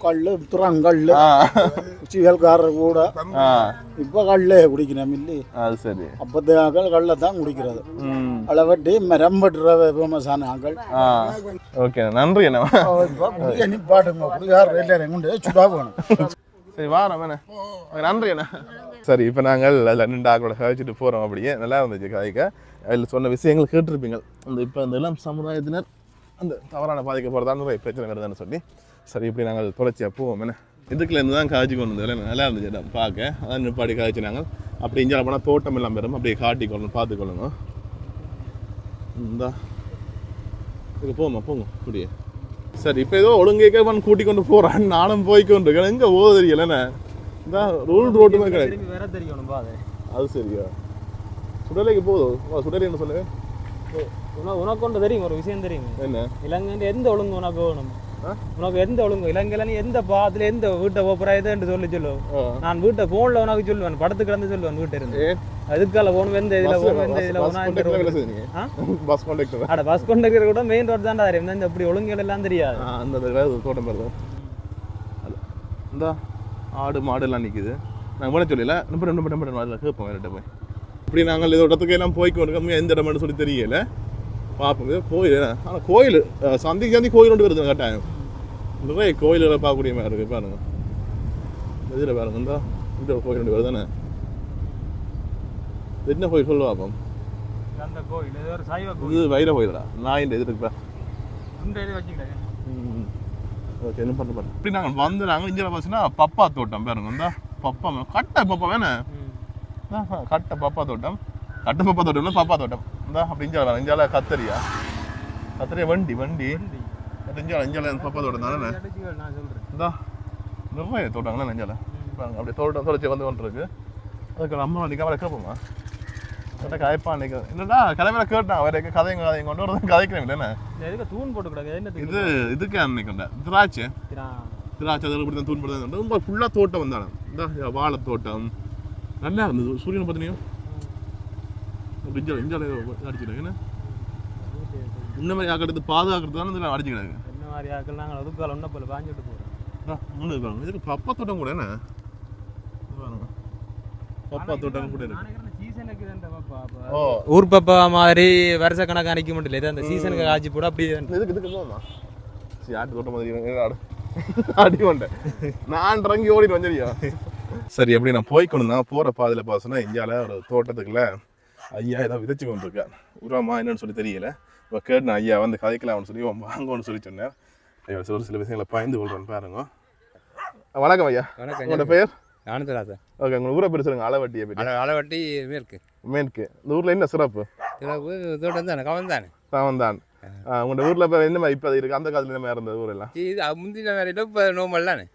கல்லு துறங்கல்லு சிவல்காரர் கூட இப்ப கல்லே குடிக்கணும் இல்லை அது சரி அப்பத்த ஆக்கள் கல்ல தான் குடிக்கிறது அளவட்டி மரம் வெட்டுற ஃபேமஸான ஆக்கள் ஓகே நன்றி என்ன நிப்பாட்டுங்க குடிகாரர் எல்லாரும் கொண்டு சுடா போகணும் சரி வாரம் என்ன நன்றி என்ன சரி இப்போ நாங்கள் அதில் ரெண்டு ஆக்களோட கழிச்சிட்டு போகிறோம் அப்படியே நல்லா இருந்துச்சு கதைக்க அதில் சொன்ன விஷயங்கள் கேட்டிருப்பீங்க அந்த இப்போ அந்த இளம் சமுதாயத்தினர் அந்த தவறான பாதிக்கப்படுறதா நிறைய பிரச்சனை வருதுன்னு சொல்லி சரி இப்படி நாங்கள் தொடர்ச்சியாக போவோம் என்ன இதுக்குலேருந்து தான் காய்ச்சி கொண்டு வந்து நல்லா இருந்துச்சு இடம் பார்க்க அதான் நிப்பாடி காய்ச்சி நாங்கள் அப்படி இஞ்சால போனால் தோட்டம் எல்லாம் பெறும் அப்படியே காட்டிக்கொள்ளணும் பார்த்துக்கொள்ளணும் இந்தா இதுக்கு போமா போங்க அப்படியே சரி இப்போ ஏதோ ஒழுங்கேக்க கூட்டி கொண்டு போகிறான் நானும் போய்க்கொண்டு இருக்கேன் எங்கே போக தெரியலண்ணே இந்த ரூல் ரோட்டு மாதிரி கிடையாது வேற தெரியணும் பாது அது சரியா சுடலைக்கு போதும் சுடலை என்ன சொல்லுங்க உனக்கு ஒன்று தெரியும் ஒரு விஷயம் தெரியும் என்ன இலங்கை எந்த ஒழுங்கு உனக்கு வேணும் உனக்கு எந்த ஒழுங்கு இலங்கையில நீ எந்த பாத்துல எந்த வீட்டை போறா இதுன்னு சொல்லு நான் வீட்டை போன்ல உனக்கு சொல்லுவேன் படத்துக்கு இருந்து சொல்லுவேன் வீட்டை இருந்து அதுக்கால போகணும் எந்த இதுல போகணும் எந்த இதுல போகணும் பஸ் கண்டக்டர் அட பஸ் கண்டக்டர் கூட மெயின் ரோட் தான்டா தெரியும் இந்த இப்படி ஒழுங்குகள் எல்லாம் தெரியாது அந்த தோட்டம் வருது இந்த ஆடு மாடு எல்லாம் நிற்குது நாங்கள் போன சொல்லல நம்ம அதில் கேட்போம் வேறுகிட்ட போய் இப்படி நாங்கள் இதோட இடத்துக்கு எல்லாம் போய்க்கொண்டு எந்த இடம்னு சொல்லி தெரியல பார்ப்போம் கோயில் ஆனால் கோயில் சந்தி கோயில் கொண்டு வருது கட்டாயம் நிறைய கோயில்களை பார்க்கக்கூடிய மாதிரி இருக்குது பாருங்க இதில் பாருங்க இந்த கோயில் கொண்டு வருது தானே என்ன கோயில் சொல்லுவா பார்ப்போம் அந்த கோயில் இது ஒரு சைவ கோயில் இது வைர கோயிலா நான் இந்த இது இருக்குப்பா இந்த இது வச்சுக்கிட்டேன் ஓகே என்ன பண்ண இப்படி நாங்கள் வந்து நாங்கள் இங்கே பார்த்தீங்கன்னா பப்பா தோட்டம் பாருங்க இந்த பப்பா கட்டை பப்பா வேணே கட்டை பப்பா தோட்டம் பப்பா தோட்டம் இந்த அப்படி இஞ்சால கத்தரியா வண்டி இஞ்சால பப்பா தோட்டம் தானே இந்தா நிறைய தோட்டங்களா நெஞ்சால அப்படி தோட்டம் தொலைச்சி வந்து கொண்டு இருக்கு அதுக்கு அம்மா நிற்க அவரை கேட்போமா கரெக்டாக காய்ப்பா நிற்க என்னடா கதைமையில கேட்டான் அவரை கதைங்க கொண்டு வரது கதைக்கிறேன் இல்லைண்ணே எதுக்கு தூண் போட்டு கிடக்கு இது இதுக்கு அன்னைக்கு திராட்சை அதில் இப்படி தான் தூண் போட்டு தான் ரொம்ப ஃபுல்லாக தோட்டம் வந்தானே இந்த வாழை தோட்டம் நல்லா இருந்தது சூரியனை பார்த்தீங்கன்னா இஞ்சால அடிச்சுக்கிட்டாங்க என்ன இந்த மாதிரி ஆக்கிறது பாதுகாக்கிறது தானே இதில் அடிச்சுக்கிட்டாங்க என்ன மாதிரி ஆக்கள் நாங்கள் அதுக்கால ஒன்றும் போல வாங்கிட்டு போகிறோம் இதுக்கு பப்பா தோட்டம் கூட என்ன பப்பா தோட்டம் கூட இருக்கு ஊர் பப்பா மாதிரி வருஷ கணக்காக நிற்க முடியல இது அந்த சீசனுக்கு காய்ச்சி போட அப்படி இதுக்கு போமா ஆட்டு தோட்டம் மாதிரி அடி கொண்டேன் நான் இறங்கி ஓடிட்டு வந்துடுறியா சரி எப்படி நான் போய்க்கொண்டு தான் போகிற பாதையில் பார்த்தோன்னா இந்தியாவில் ஒரு தோட்டத்துக்குள்ள ஐயா ஏதோ விதைச்சு கொண்டு இருக்கேன் உரமா என்னன்னு சொல்லி தெரியல இப்போ கேட்டு ஐயா வந்து கதைக்கலாம்னு சொல்லி வாங்கன்னு சொல்லி சொன்னேன் ஒரு சில விஷயங்களை பயந்து கொள்றேன்னு பாருங்க வணக்கம் ஐயா உங்களோட பெயர் ஆனந்தராஜன் ஓகே உங்கள் ஊரை பேர் சொல்லுங்கள் அளவட்டியை பற்றி அளவட்டி மேற்கு இந்த ஊரில் என்ன சிறப்பு தோட்டம் தானே கவன் தானே தான் உங்களோட ஊரில் இப்போ என்ன மாதிரி இப்போ இருக்குது அந்த காலத்தில் என்ன மாதிரி இருந்தது ஊரெல்லாம் இது முந்தின மாதிரி இப்போ நோம்பல் தானே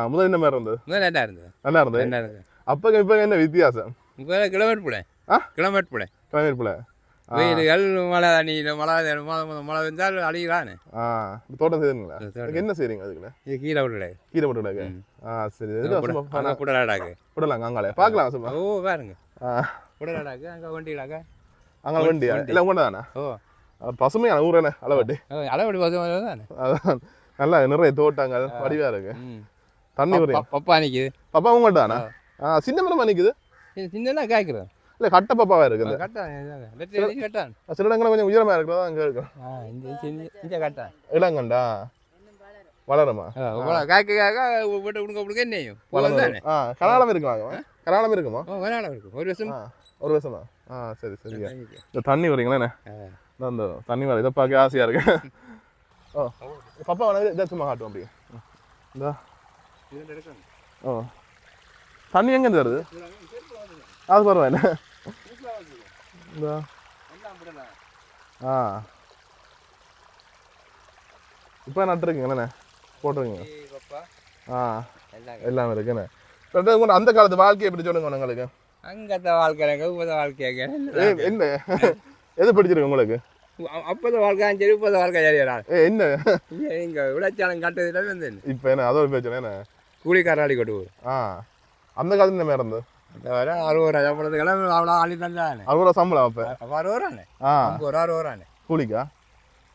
முதல் என்ன மாதிரி இருந்தது முதல் நல்லா இருந்தது நல்லா இருந்தது அப்போ இப்போ என்ன வித்தியாசம் இப்போ கிலோமீட்டர் போல கிளம்பி போல வெயில்கள் மழை தண்ணி மழை வந்தால் அழிகிறானே தோட்டம் செய்யுங்களா என்ன செய்றீங்க அதுக்குள்ள இது கீழே விடல சரி விடலாங்க அங்காலே பார்க்கலாம் சும்மா ஓ பாருங்க விடலாடாக்கு அங்கே வண்டிகளாக்க அங்கே வண்டியா இல்லை உங்க தானே ஓ பசுமையான ஊர் என்ன அளவட்டி அளவட்டி தானே அதான் நல்லா நிறைய தோட்டங்கள் வடிவா இருக்கு தண்ணி வரையும் பப்பா நிற்குது பப்பா உங்கள்கிட்ட தானே சின்ன மரமா நிற்குது சின்னதாக காய்க்கிறோம் இல்லை கட்ட பப்பாவா இருக்குது கட்டான் சில இடங்கள் கொஞ்சம் உயரமா இருக்கிறதா அங்கே இருக்கும் இந்த கட்டான் இளங்கண்டா வளருமா காய்க்க காய்க்க விடுங்க என்னையும் கனாலம் இருக்குமா கனாலம் இருக்குமா இருக்கும் ஒரு வருஷமா சரி சரியா இந்த தண்ணி வரீங்களா என்ன இந்த தண்ணி வர இதை பார்க்க ஆசையா இருக்கு ஓ பப்பா வந்து இதை சும்மா காட்டும் அப்படி இந்த ஓ தண்ணி எங்கேருந்து வருது அது பரவாயில்ல இந்த இப்போ நட்டுருக்கீங்கண்ணே போட்டிருக்கீங்க எல்லாமே இருக்குண்ணே அந்த காலத்து வாழ்க்கை எப்படி சொல்லுங்க உங்களுக்கு அங்கத்த வாழ்க்கை எனக்கு இப்போத வாழ்க்கையாக என்ன எது பிடிச்சிருக்கு உங்களுக்கு? அப்போத வாழ்க்கை சரி இப்போத வாழ்க்கை சரியா என்ன இங்கே விளைச்சாலம் கட்டுறதுல வந்து இப்போ என்ன அதோட பிரச்சனை என்ன கூலிக்கார ஆடி கொண்டு போகுது. அந்த காலத்துல என்ன இருந்து அந்த வர 60 சம்பளத்துக்கெல்லாம் அவ்வளோ ஆளி தந்தானே அவ்வளோ சம்பளம் அப்போ 60 ரூபானே 60 ரூபானே கூலிக்கா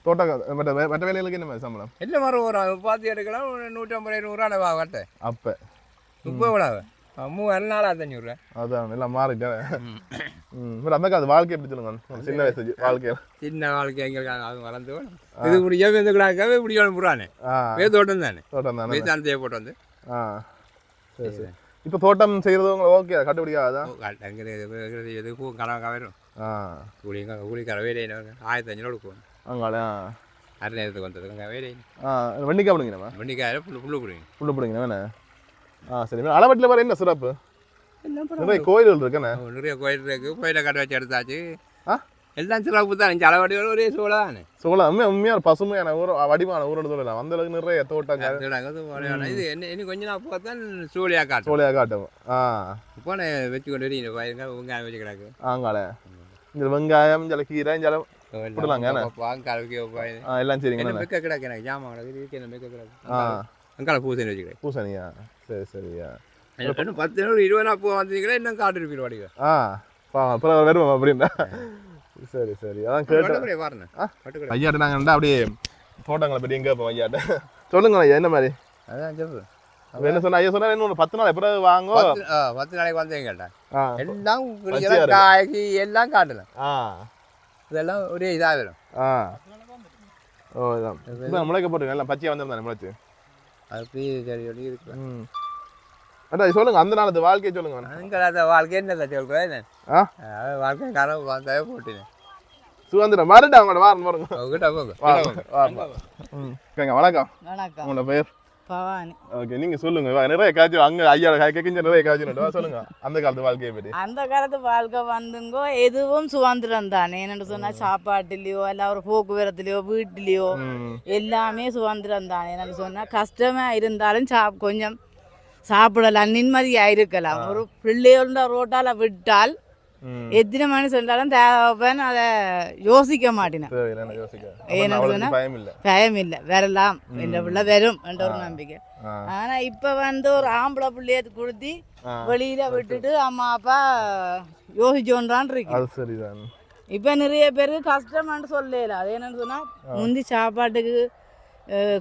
தோட்ட மற்ற வேலைகளுக்கு என்ன மாதிரி சம்பளம்? என்ன மாதிரி ஒரு பாத்தி எடுக்கலாம் 150 200 ரூபா வட்டை அப்போ 30 விழா 3000 அதான் எல்லாம் மாறிட்டேன். அந்த காலத்து வாழ்க்கை எப்படி சொல்லுங்க? சின்ன வயசு வாழ்க்கையில் சின்ன வாழ்க்கை எங்களுக்கு அது வளர்ந்து இது பிடிக்காம இந்த கூடாக்காவே பிடிக்கணும் புறானே தோட்டம் தானே தோட்டம் தானே தான் தேவைப்பட்டு வந்து சரி சரி. இப்போ தோட்டம் செய்கிறது உங்களுக்கு ஓகே கட்டுப்படியாதா? எதுக்கும் கனவு வரும் கூலிக்கார வேலை 1500 கொடுக்கும் அங்காலே அரை நேரத்துக்கு வந்ததுக்கு வேலை வெண்ணிக்காய் பிடிங்கண்ணா வெண்ணிக்காயில புல்லு பிடிங்க புல்லு பிடிங்கண்ணா வேணே சரி. அளவட்டில் வர என்ன சிறப்பு? நிறைய கோயில்கள் இருக்குண்ணே. நிறைய கோயில் இருக்கு. கோயிலை கட்ட வச்சு எடுத்தாச்சு. எல்லாம் சிறப்பு தான். 5 அளவடிகள் ஒரே சோளம் தானே. சோளம் உண்மையாக பசுமையான ஊர் வடிவான ஊரோட சொல்லலாம். அந்த அளவுக்கு நிறைய தோட்டங்கள் இது இன்னும் கொஞ்சம் நாள் போக தான் சோழியாக காட்டும். சோழியாக காட்டும். இப்போ நான் வச்சு கொண்டு வரீங்க பயிருங்க வெங்காயம் வச்சு கிடக்கு. ஆங்காலே இந்த வெங்காயம் சில கீரை சில போடலாங்க எல்லாம் சரிங்க. மெக்க கிடக்கு எனக்கு ஜாமான் கிடக்கு மெக்க கிடக்கு. அங்கால பூசணி வச்சுக்கிறேன். பூசணியா சரி சரியா. 10 20 நாள் பூ வந்தீங்களா இன்னும் காட்டு இருப்பீங்க வாடிக்கை. அப்புறம் வருவோம் அப்படின்னா சரி சரி. அதான் கேட்டு வரணும் ஐயாட்ட நாங்கள் அப்படியே தோட்டங்களை பற்றி எங்கே இருப்போம் ஐயாட்ட சொல்லுங்க ஐயா என்ன மாதிரி. அதான் சொல்லு என்ன சொன்னா ஐயா சொன்னா இன்னும் 10 நாள் எப்போ வாங்க 10 நாளைக்கு வந்தேன் கேட்டேன். எல்லாம் காய்கறி எல்லாம் காட்டலாம். இதெல்லாம் ஒரே இதாக வரும். ஓ இதான் முளைக்க போட்டுங்க எல்லாம் பச்சையாக வந்துருந்தானே முளைச்சு அது சரி இருக்கு. அதான் சொல்லுங்க அந்த நாள் வாழ்க்கையை சொல்லுங்க. அந்த வாழ்க்கை என்ன சொல்றேன் வாழ்க்கை கனவு வந்தாவே போட்டுனேன். சுதந்திரம் மாறிட்டு அவங்களோட வாரம் வணக்கம். வணக்கம். உங்களோட பேர்? பவானி. ஓகே நீங்க சொல்லுங்க. நிறைய காய்ச்சி அங்க ஐயா கேட்க நிறைய காய்ச்சி சொல்லுங்க அந்த காலத்து வாழ்க்கையை பற்றி. அந்த காலத்து வாழ்க்கை வந்துங்கோ எதுவும் சுதந்திரம் தானே. என்னென்னு சொன்னா சாப்பாட்டுலயோ இல்ல ஒரு போக்குவரத்துலயோ வீட்டுலயோ எல்லாமே சுதந்திரம் தானே. என்னென்னு சொன்னா கஷ்டமா இருந்தாலும் கொஞ்சம் சாப்பிடலாம் நிம்மதியா இருக்கலாம். ஒரு பிள்ளையோட ரோட்டால விட்டால் எத்தனை மணி சொன்னாலும் தேவைன்னு அதை யோசிக்க மாட்டேன். பயம் இல்லை வரலாம் என்ற பிள்ளை வரும் என்ற ஒரு நம்பிக்கை. ஆனா இப்ப வந்து ஒரு ஆம்பளை பிள்ளைய கொடுத்து வெளியில விட்டுட்டு அம்மா அப்பா யோசிச்சோன்றான் இருக்கு. இப்ப நிறைய பேருக்கு கஷ்டமானு சொல்லல. அது என்னன்னு சொன்னா முந்தி சாப்பாட்டுக்கு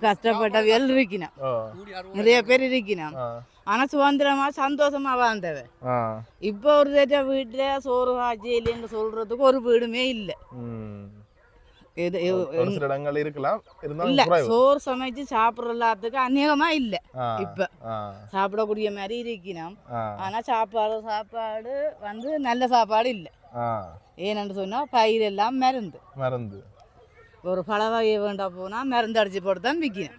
கஷ்டப்பட்டவியல் இருக்கணும் நிறைய பேர் இருக்கணும். ஆனா சுதந்திரமா சந்தோஷமா வாழ்ந்தவ. இப்போ ஒரு வீட்டுல சோறு காய்ச்சி இல்லைன்னு சொல்றதுக்கு ஒரு வீடுமே இல்ல. இல்ல சோறு சமைச்சு சாப்பிடுற எல்லாத்துக்கு அநேகமா இல்ல. இப்ப சாப்பிடக்கூடிய மாதிரி இருக்கணும். ஆனா சாப்பாடு வந்து நல்ல சாப்பாடு இல்ல. ஏன்னு சொன்னா பயிர் எல்லாம் மருந்து ஒரு பல வகையை வேண்டா போனா மருந்து அடிச்சு போட்டு தான் விற்கணும்.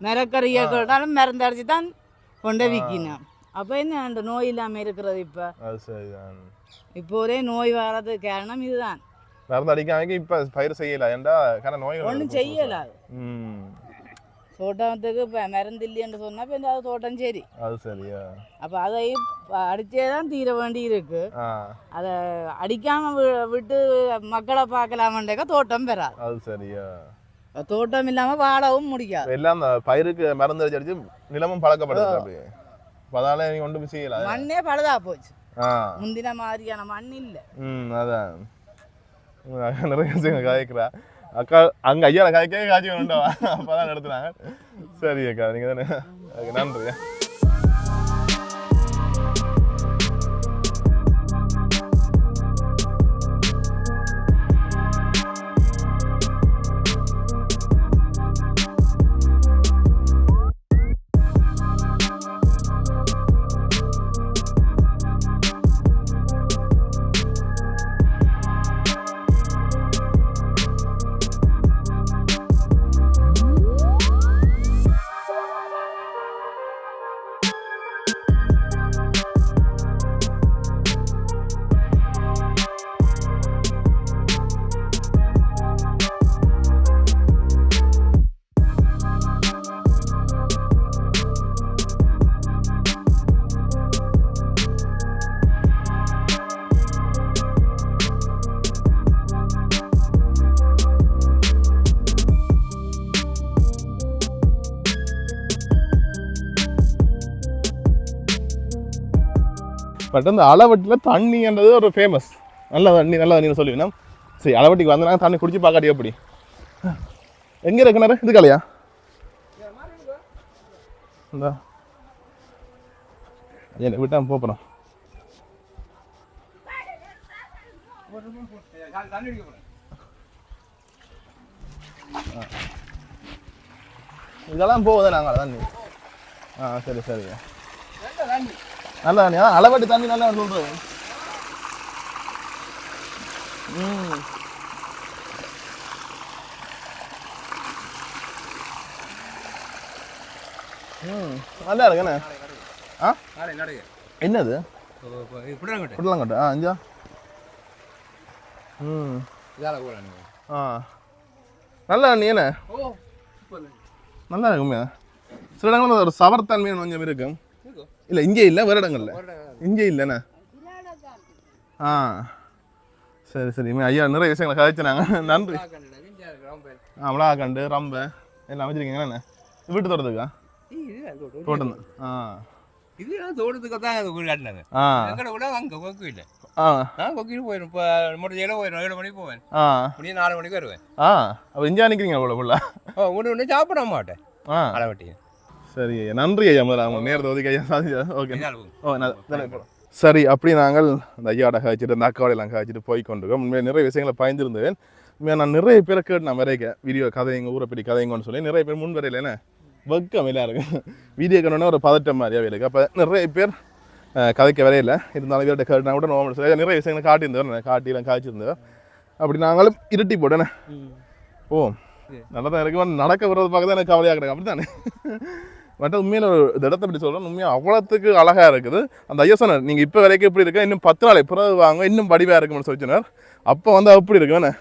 மரக்கறியை கேட்டாலும் மருந்து அடிச்சு தான் கொண்டு விற்கணும். அப்போ என்ன நோய் இல்லாமல் இருக்கிறது? இப்போ ஒரே நோய் வர்றது காரணம் இதுதான். மருந்து அடிக்காம இப்போ பயிர் செய்யல ஒன்றும் செய்யலாது. தோட்டத்துக்கு இப்போ மருந்து இல்லைன்னு சொன்னா இப்போ இந்த தோட்டம் சரி. அது சரியா. அப்போ அதை அடிச்சே தான் தீர வேண்டி இருக்கு. அதை அடிக்காம விட்டு மக்களை பார்க்கலாமேக்க தோட்டம் பெறாது. அது சரியா. தோட்டம் இல்லாம வாழவும் முடியாது. எல்லாம் பயிருக்கு மருந்து அடிச்சு நிலமும் பழக்கப்படுது. அதனால நீங்க ஒன்றும் செய்யல. மண்ணே பழுதா போச்சு. முந்தின மாதிரியான மண் இல்ல. அதான் நிறைய விஷயங்கள் காய்க்கிறா அக்கா. அங்க ஐயா காய்ச்சி வேணுண்டா அப்பதான் நடத்துனாங்க. சரி அக்கா நீங்க தானே. நன்றி. பட் அந்த அளவட்டில் தண்ணின்றது ஒரு ஃபேமஸ். நல்ல தண்ணி சொல்லுவீங்கன்னா சரி. அளவட்டிக்கு வந்தாங்க தண்ணி குடிச்சு பார்க்காட்டி எப்படி? எங்கே இருக்கிறாரு? இது கலையா இந்த என்ன விட்டா போகிறோம். இதெல்லாம் போகுது நாங்கள் தண்ணி. சரி சரிங்க. நல்ல தண்ணி அதான் அளவட்டி தண்ணி நல்லா சொல்கிறது. நல்லா இருக்குண்ணே. என்னது புடலங்கட்டு? இஞ்சா நல்லா தண்ணி என்ன நல்லா இருக்குமே. சில இடங்கள்ல ஒரு சவர்த்தன்மை கொஞ்சம் இருக்கும். இல்லை இங்கே இல்லை, வேறு இடங்கள்ல இங்கே இல்லைண்ணே. சரி சரி ஐயா, நிறைய விஷயங்களை கதைச்சினாங்க. நன்றி. மிளகாக்கண்டு ரம்ப எல்லாம் அமைச்சிருக்கீங்கண்ணே. வீட்டு தோட்டத்துக்கா? தோட்டம் தோட்டத்துக்கு தான் கொக்கியில் கொக்கிட்டு போயிடும். இப்போ முடிஞ்ச போயிடும். 7 மணிக்கு போவேன், 4 மணிக்கு வருவேன். அப்போ இங்கே நிற்கிறீங்க போல ஃபுல்லா? ஒன்று சாப்பிட மாட்டேன் அளவட்டி. சரி நன்றி ஐயா, முதல்ல அவங்க நேரத்தை ஒதுக்கி ஐயா. ஓகே சரி. அப்படி நாங்கள் அந்த ஐயாவோட காய்ச்சிட்டு அந்த அக்காவோடையெல்லாம் காய்ச்சிட்டு போய் கொண்டிருக்கோம். உண்மையாக நிறைய விஷயங்களை பயந்துருந்தேன். நான் நிறைய பேரை கேட்டு நான் வரைக்க வீடியோ கதைங்க ஊரை பற்றி கதைங்கன்னு சொல்லி நிறைய பேர் முன் வரையில என்ன வெக்கம் எல்லாம் இருக்கு. வீடியோ கண்டோன்னே ஒரு பதட்டம் மாதிரியாவே இருக்குது. அப்போ நிறைய பேர் கதைக்க வரையில இருந்தாலும் இவர்கிட்ட கேட்டு நான் கூட நோம்பல் நிறைய விஷயங்களை காட்டியிருந்தேன், காட்டிலாம் காய்ச்சிருந்தேன். அப்படி நாங்களும் இருட்டி போட்டேண்ணே. நல்லா தான் இருக்கு. நடக்க விடுறது பார்க்க தான் எனக்கு கவலையாக கிடக்கு. அப்படி தானே பட் உண்மையில ஒரு இடத்தை பற்றி சொல்கிறேன். உண்மையாக அவ்வளோத்துக்கு அழகாக இருக்குது. அந்த ஐயா சொன்னார், நீங்கள் இப்போ வரைக்கும் எப்படி இருக்கு, இன்னும் 10 நாள் பிறகு வாங்க இன்னும் படிவாக இருக்குன்னு சொல்லி சொன்னார். அப்போ வந்து அப்படி இருக்குண்ணே.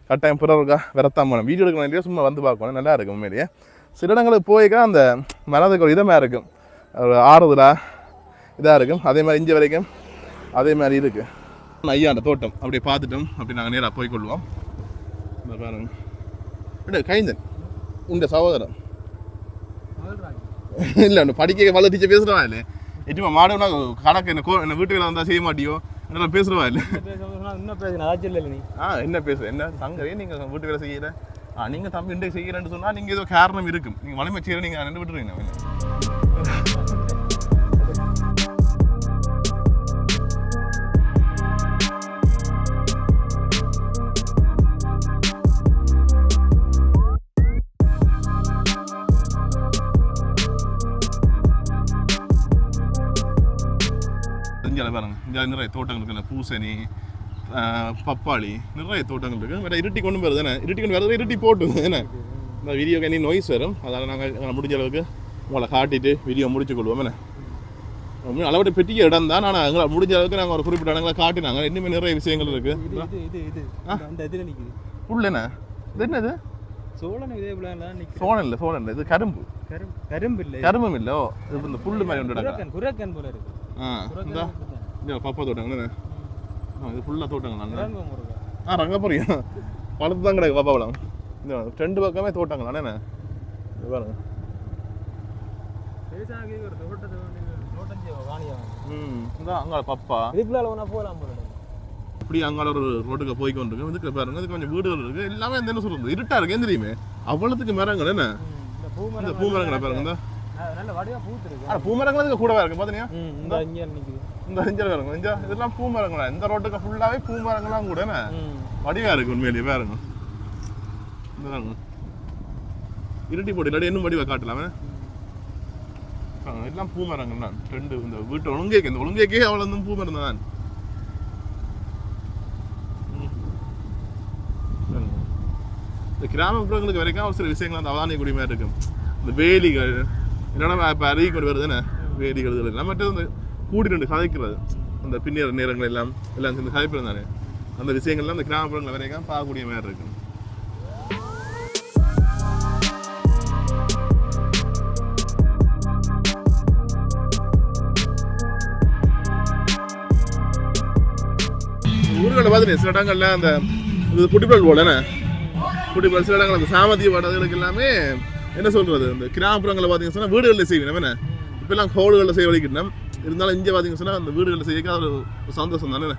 கட்டாயம் பிறகு இருக்கா விரத்தாம போனேன். வீடியோ எடுக்க வேண்டிய சும்மா வந்து பார்க்கணும். நல்லா இருக்கும் உண்மையிலேயே. சில இடங்களுக்கு போய்க்கா அந்த மனதுக்கு ஒரு இதமாக இருக்கும், ஒரு ஆறுதலாக இதாக இருக்கும். அதே மாதிரி இங்கே வரைக்கும் அதே மாதிரி இருக்குது. ஐயா அந்த தோட்டம் அப்படியே பார்த்துட்டோம். அப்படி நாங்கள் நேராக போய்க்கொள்வோம். பாருங்க கைந்தன் இந்த சகோதரன் இல்லை ஒன்று படிக்க வள டீச்சர் பேசுகிறவா இல்லை எட்டுமா மாடுனா கணக்கு என்ன வீட்டு வேலை வந்தால் செய்ய மாட்டியோ என்ன பேசுகிறவா இல்லை என்ன பேசுகிறேன் என்ன தங்கவே நீங்கள் வீட்டு வேலை செய்யலை நீங்கள் தம்பி இன்றைக்கு செய்கிறேன்னு சொன்னால் நீங்கள் ஏதோ காரணம் இருக்கும். நீங்கள் வலிமை செய்கிற நீங்கள் ரெண்டு விட்டுருவீங்க. பாருங்க இங்கே நிறைய தோட்டங்கள் இருக்குது. பூசணி, பப்பாளி நிறைய தோட்டங்கள் இருக்குது. வேறு இருட்டி கொண்டு வருது தானே, இருட்டி கொண்டு வரது இருட்டி போட்டுது என்ன இந்த வீடியோக்கு என்ன நோய்ஸ் வரும். அதனால் நாங்கள் முடிஞ்ச அளவுக்கு உங்களை காட்டிட்டு வீடியோ முடிச்சு கொள்வோம். என்ன அளவிட்ட பெரிய இடம் தான். ஆனால் எங்களை முடிஞ்ச அளவுக்கு நாங்கள் ஒரு குறிப்பிட்ட இடங்களை காட்டினாங்க. இன்னுமே நிறைய விஷயங்கள் இருக்குது. புல்லுண்ணே இது என்னது? சோழன் இல்லை, சோழன் இல்லை, இது கரும்பு. கரும்பும் இல்லை. இது இந்த புல்லு மாதிரி ஒன்று. பப்பா தோட்டங்களே இது ஃபுல்லாக தோட்டங்களா? ரங்கப்புரியா வளர்த்து தான் கிடக்கு பாப்பா பழம். இந்த 2 பக்கமே தோட்டங்களா என்ன பாருங்க. அங்கே பப்பா இப்படி அங்கே ஒரு ரோட்டுக்கு போய்க்கொண்டிருக்கு. இதுக்கு பாருங்க இது கொஞ்சம் வீடுகள் இருக்குது. எல்லாமே என்ன சொல்கிறது இருட்டாக இருக்குது. எந்த தெரியுமே அவ்வளோத்துக்கு மரங்கள் என்ன இந்த பூமரங்களை பாருங்க. பூமரங்கள் கூடவா இருக்கு பாத்தீங்கன்னா இந்த அஞ்சல் பாருங்க. இதெல்லாம் பூமரங்களா? இந்த ரோட்டுக்கு ஃபுல்லாவே பூமரங்கள்லாம் கூட வடிவா இருக்கு உண்மையிலேயே. பாருங்க இருட்டி போட்டு இல்லாட்டி இன்னும் வடிவா காட்டலாமே. எல்லாம் பூமரங்கள் தான். 2 இந்த வீட்டு ஒழுங்கேக்கு இந்த ஒழுங்கேக்கே அவ்வளோ பூமரம் தான். இந்த கிராமப்புறங்களுக்கு வரைக்கும் ஒரு சில விஷயங்கள் அந்த அவதானிய கூடிய மாதிரி இருக்கும். இந்த வேலிகள் என்னன்னா இப்போ அருகி கொண்டு வருது என்ன வேலிகள் எல்லாம் மட்டும் இந்த கூடி 2 கதைக்கிறது அந்த பின்னிற நேரங்கள் எல்லாம் சேர்ந்து கதைப்பிடும் தானே. அந்த விஷயங்கள்லாம் இந்த கிராமப்புறங்கள் வரைக்கும் பார்க்கக்கூடிய மாதிரி இருக்கும். ஊர்களில் பார்த்துட்டு சில இடங்கள்ல அந்த இது குட்டிப்பால் போல என்ன குட்டிப்பால் சில இடங்கள் அந்த சாமத்திய பாடல்களுக்கு எல்லாமே என்ன சொல்றது இந்த கிராமப்புறங்களை பார்த்தீங்கன்னு சொன்னால் வீடுகளில் செய்வேன் என்ன இப்பெல்லாம் ஹோல்களில் செய்ய வலிக்கிட்டோம். இருந்தாலும் இங்கே பார்த்தீங்கன்னு சொன்னால் அந்த வீடுகளில் செய்ய ஒரு சந்தோஷம் தானே.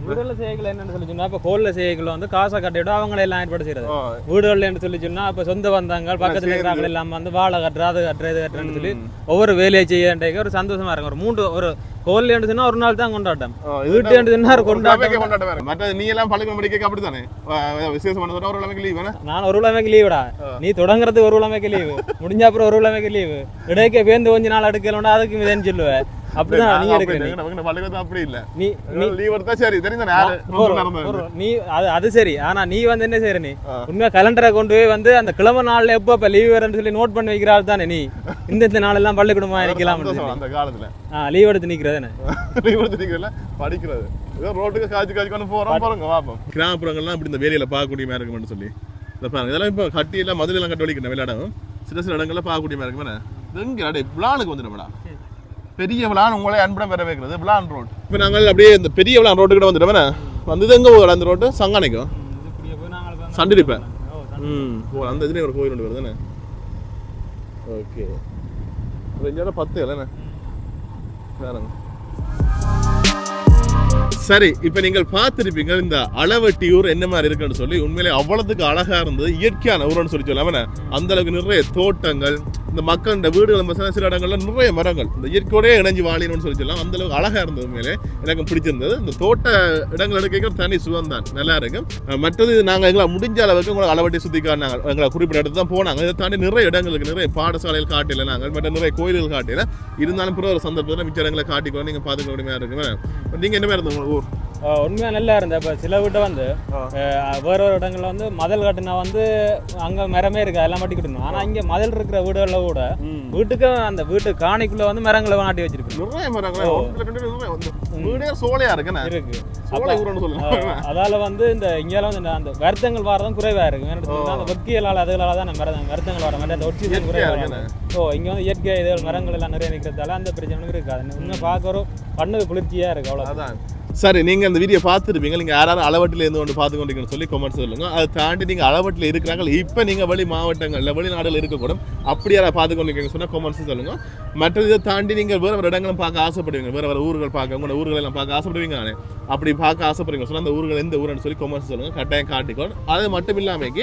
வீடுகளில் செய்யல என்னன்னு சொல்லி சொன்னா இப்போ கோலில் செய்யக்குள்ள வந்து காசை கட்டிவிட்டு அவங்கள எல்லாம் ஏற்பாடு செய்யறது. வீடுகளில் என்று சொல்லி சொன்னா இப்போ சொந்த வந்தாங்க பக்கத்தில் இருக்கிறாங்க எல்லாம் வந்து வாழை கட்டுற அது கட்டுற இது கட்டுறேன்னு சொல்லி ஒவ்வொரு வேலையை செய்யறதுக்கு ஒரு சந்தோஷமா இருக்கும். ஒரு கோல் என்று சொன்னா ஒரு நாள் தான் கொண்டாட்டம், வீட்டு என்று சொன்னா ஒரு கொண்டாட்டம். மற்ற நீ எல்லாம் பழக்கம் படிக்க அப்படி தானே விசேஷம் பண்ண ஒரு கிழமைக்கு லீவ். நான் ஒரு கிழமைக்கு லீவுடா, நீ தொடங்குறதுக்கு ஒரு கிழமைக்கு லீவு, முடிஞ்ச அப்புறம் ஒரு கிழமைக்கு லீவு, இடையே பேருந்து கொஞ்ச நாள் எடுக்கலன்னா அதுக்கு இதேன்னு சொல்லுவேன். அப்படிதான் நீ எடுக்க அப்படி இல்ல நீ லீவ் எடுத்தா சரி நீ அது சரி. ஆனா நீ வந்து என்ன செய்யற, நீ உண்மையா கலண்டரை கொண்டு போய் வந்து அந்த கிழமை நாள்ல எப்ப லீவ் வரும்னு சொல்லி நோட் பண்ணி வைக்கிறாள் தானே. நீ இந்த நாள் எல்லாம் பள்ளிக்கூடமா நிக்கலாம் அந்த காலத்துல லீவ் எடுத்து நிக்கிறதுன்னு லீவ் எடுத்து நிக்கிறதுல படிக்கிறது ரோட்டுக்கு காய்ச்சி கொண்டு போறோம் பாருங்க பாப்போம். கிராமப்புறங்கள்லாம் இப்படி இந்த வேலையில பார்க்கக்கூடிய மாதிரி இருக்கும்னு சொல்லி பாருங்க. இதெல்லாம் இப்ப கட்டி எல்லாம் மதுரை எல்லாம் கட்டி வலிக்கணும் விளையாடும் சில இடங்கள்ல பார்க்கக்கூடிய மாதிரி இருக்குமே. எங்க பிளானுக்கு வந்துடும்டா பெரிய விளான் உங்களே அன்புடன் பெற வைக்கிறது விளான் ரோடு. இப்போ நாங்கள் அப்படியே இந்த பெரிய விளான் ரோட்டு கிட்ட வந்துட்டோமே. வந்து எங்கே போகல அந்த ரோட்டு சங்கானைக்கும் சண்டிருப்பேன். அந்த இதுலேயே ஒரு கோயில் ஒன்று வருதுண்ணே. ஓகே ரெண்டாயிரம் 10 இல்லைண்ணே வேறங்க. சரி, இப்போ நீங்கள் பார்த்துருப்பீங்க இந்த அளவட்டியூர் என்ன மாதிரி இருக்குன்னு சொல்லி. உண்மையிலே அவ்வளவுக்கு அழகா இருந்தது, இயற்கையான ஊர்னு சொல்லி சொல்லாம அந்த அளவுக்கு நிறைய தோட்டங்கள், இந்த மக்கள் இந்த வீடுகள் சில இடங்கள்ல நிறைய மரங்கள், இந்த இயற்கையோடய இணைஞ்சு வாழினு சொல்லி சொல்லலாம். அந்த அளவுக்கு அழகா இருந்தது. உண்மையிலே எனக்கு பிடிச்சிருந்தது. இந்த தோட்ட இடங்கள் எடுக்க தனி சுகம் தான், நல்லா இருக்கும். மற்றது நாங்கள் எங்களை முடிஞ்ச அளவுக்கு உங்களை அளவட்டி சுற்றி காட்டினாங்க. எங்களை குறிப்பிட்ட இடத்துல தான் போனாங்க. இதை தாண்டி நிறைய இடங்களுக்கு நிறைய பாடசாலைகள் காட்டில நாங்கள், மற்ற நிறைய கோயில்கள் காட்டில இருந்தாலும் பிற ஒரு சந்தர்ப்பத்தில் மிச்ச இடங்களை காட்டிக்கோ நீங்கள் பார்த்துக்க முடியுமா இருக்குமே. நீங்கள் என்ன மாதிரி இருந்தது ஊர்? உண்மையாக நல்லா இருந்தேன். இப்போ சில வீட்டை வந்து வேற ஒரு இடங்கள்ல வந்து மதல் கட்டினா வந்து அங்கே மரமே இருக்கு, அதெல்லாம் மாட்டி கட்டணும். ஆனால் இங்கே மதல் இருக்கிற வீடுகளில் கூட வீட்டுக்கு அந்த வீட்டு காணிக்குள்ள வந்து மரங்களை நாட்டி வச்சிருக்கு. நிறைய மரங்கள் வீடே சோலையா இருக்கு. அதால வந்து இந்த இங்கே வந்து அந்த வருத்தங்கள் வரதான் குறைவா இருக்கு. அந்த வெக்கியலால் அதுகளால தான் வருத்தங்கள் வர மாதிரி அந்த ஒட்சிஜன் குறைவா இருக்கு. இங்கே வந்து இயற்கை இதுகள் மரங்கள் எல்லாம் நிறைய நிற்கிறதால அந்த பிரச்சனை இருக்காது. இன்னும் பார்க்க ஒரு கண்ணுக்கு குளிர்ச்சியா இருக்கு, அவ்வளோதான். சரி, நீங்கள் அந்த வீடியோ பார்த்துருப்பீங்க. நீங்கள் யாராவது அளவட்டில் இருந்து கொண்டு பார்த்து கொண்டிருக்கீங்கன்னு சொல்லி கமெண்ட்ஸ் சொல்லுங்க. அதை தாண்டி நீங்கள் அளவட்டில் இருக்கிறாங்க இப்போ நீங்கள் வெளி மாவட்டங்களில் வெளிநாடுகள் இருக்கக்கூடும் அப்படி யாராவது பார்த்து கொண்டிருக்கீங்கன்னு சொன்னால் கமெண்ட்ஸ் சொல்லுங்கள். மற்ற இதை தாண்டி நீங்கள் வேறு இடங்களும் பார்க்க ஆசைப்படுவீங்க, வேறு ஊர்கள் பார்க்க உங்களோட ஊர்களெல்லாம் பார்க்க ஆசைப்படுவீங்க. நானே அப்படி பார்க்க ஆசைப்படுவீங்க சொன்னால் அந்த ஊர்கள் எந்த ஊருன்னு சொல்லி கமெண்ட்ஸ் சொல்லுங்கள், கட்டாயம் காட்டிக்கொள். அது மட்டும் இல்லாமல்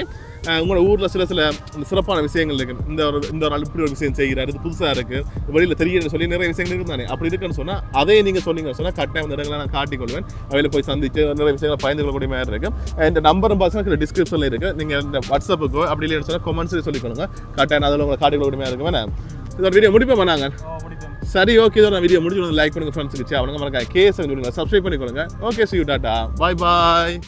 உங்களோட ஊரில் சில சிறப்பான விஷயங்கள் இருக்குது. இந்த ஒரு இப்படி ஒரு விஷயம் செய்கிறார், இது புதுசாக இருக்குது, வெளியில் தெரியுதுன்னு சொல்லி நிறைய விஷயங்கள் இருக்குது தானே. அப்படி இருக்குன்னு சொன்னால் அதையே நீங்கள் சொன்னீங்கன்னு சொன்னால் கட்டாயம் அந்த இடங்களை நான் காட்டிக்கொள்வேன். அவையில் போய் சந்திச்சு நிறைய விஷயங்களை பயந்து கொள்ளக்கூடிய மாதிரி இருக்குது. இந்த நம்பரும் பார்த்தீங்கன்னா டிஸ்கிரிப்ஷனில் இருக்குது. நீங்கள் இந்த வாட்ஸ்அப்புக்கோ அப்படி இல்லைன்னு சொன்னால் கமெண்ட்ஸ் சொல்லிக்கொள்ளுங்க, கட்டாயம் அதில் உங்களை காட்டிக்கொள்ளக்கூடிய மாதிரி இருக்குமே. இதோட வீடியோ முடிப்போம் நாங்கள். சரி, ஓகே, இதோட வீடியோ முடிச்சு லைக் பண்ணுங்கள், ஃப்ரெண்ட்ஸுக்கு அவனுங்க மறக்காம கேஸ் சப்ஸ்கிரைப் பண்ணிக்கொள்ளுங்க. Okay, see you, tata, bye bye.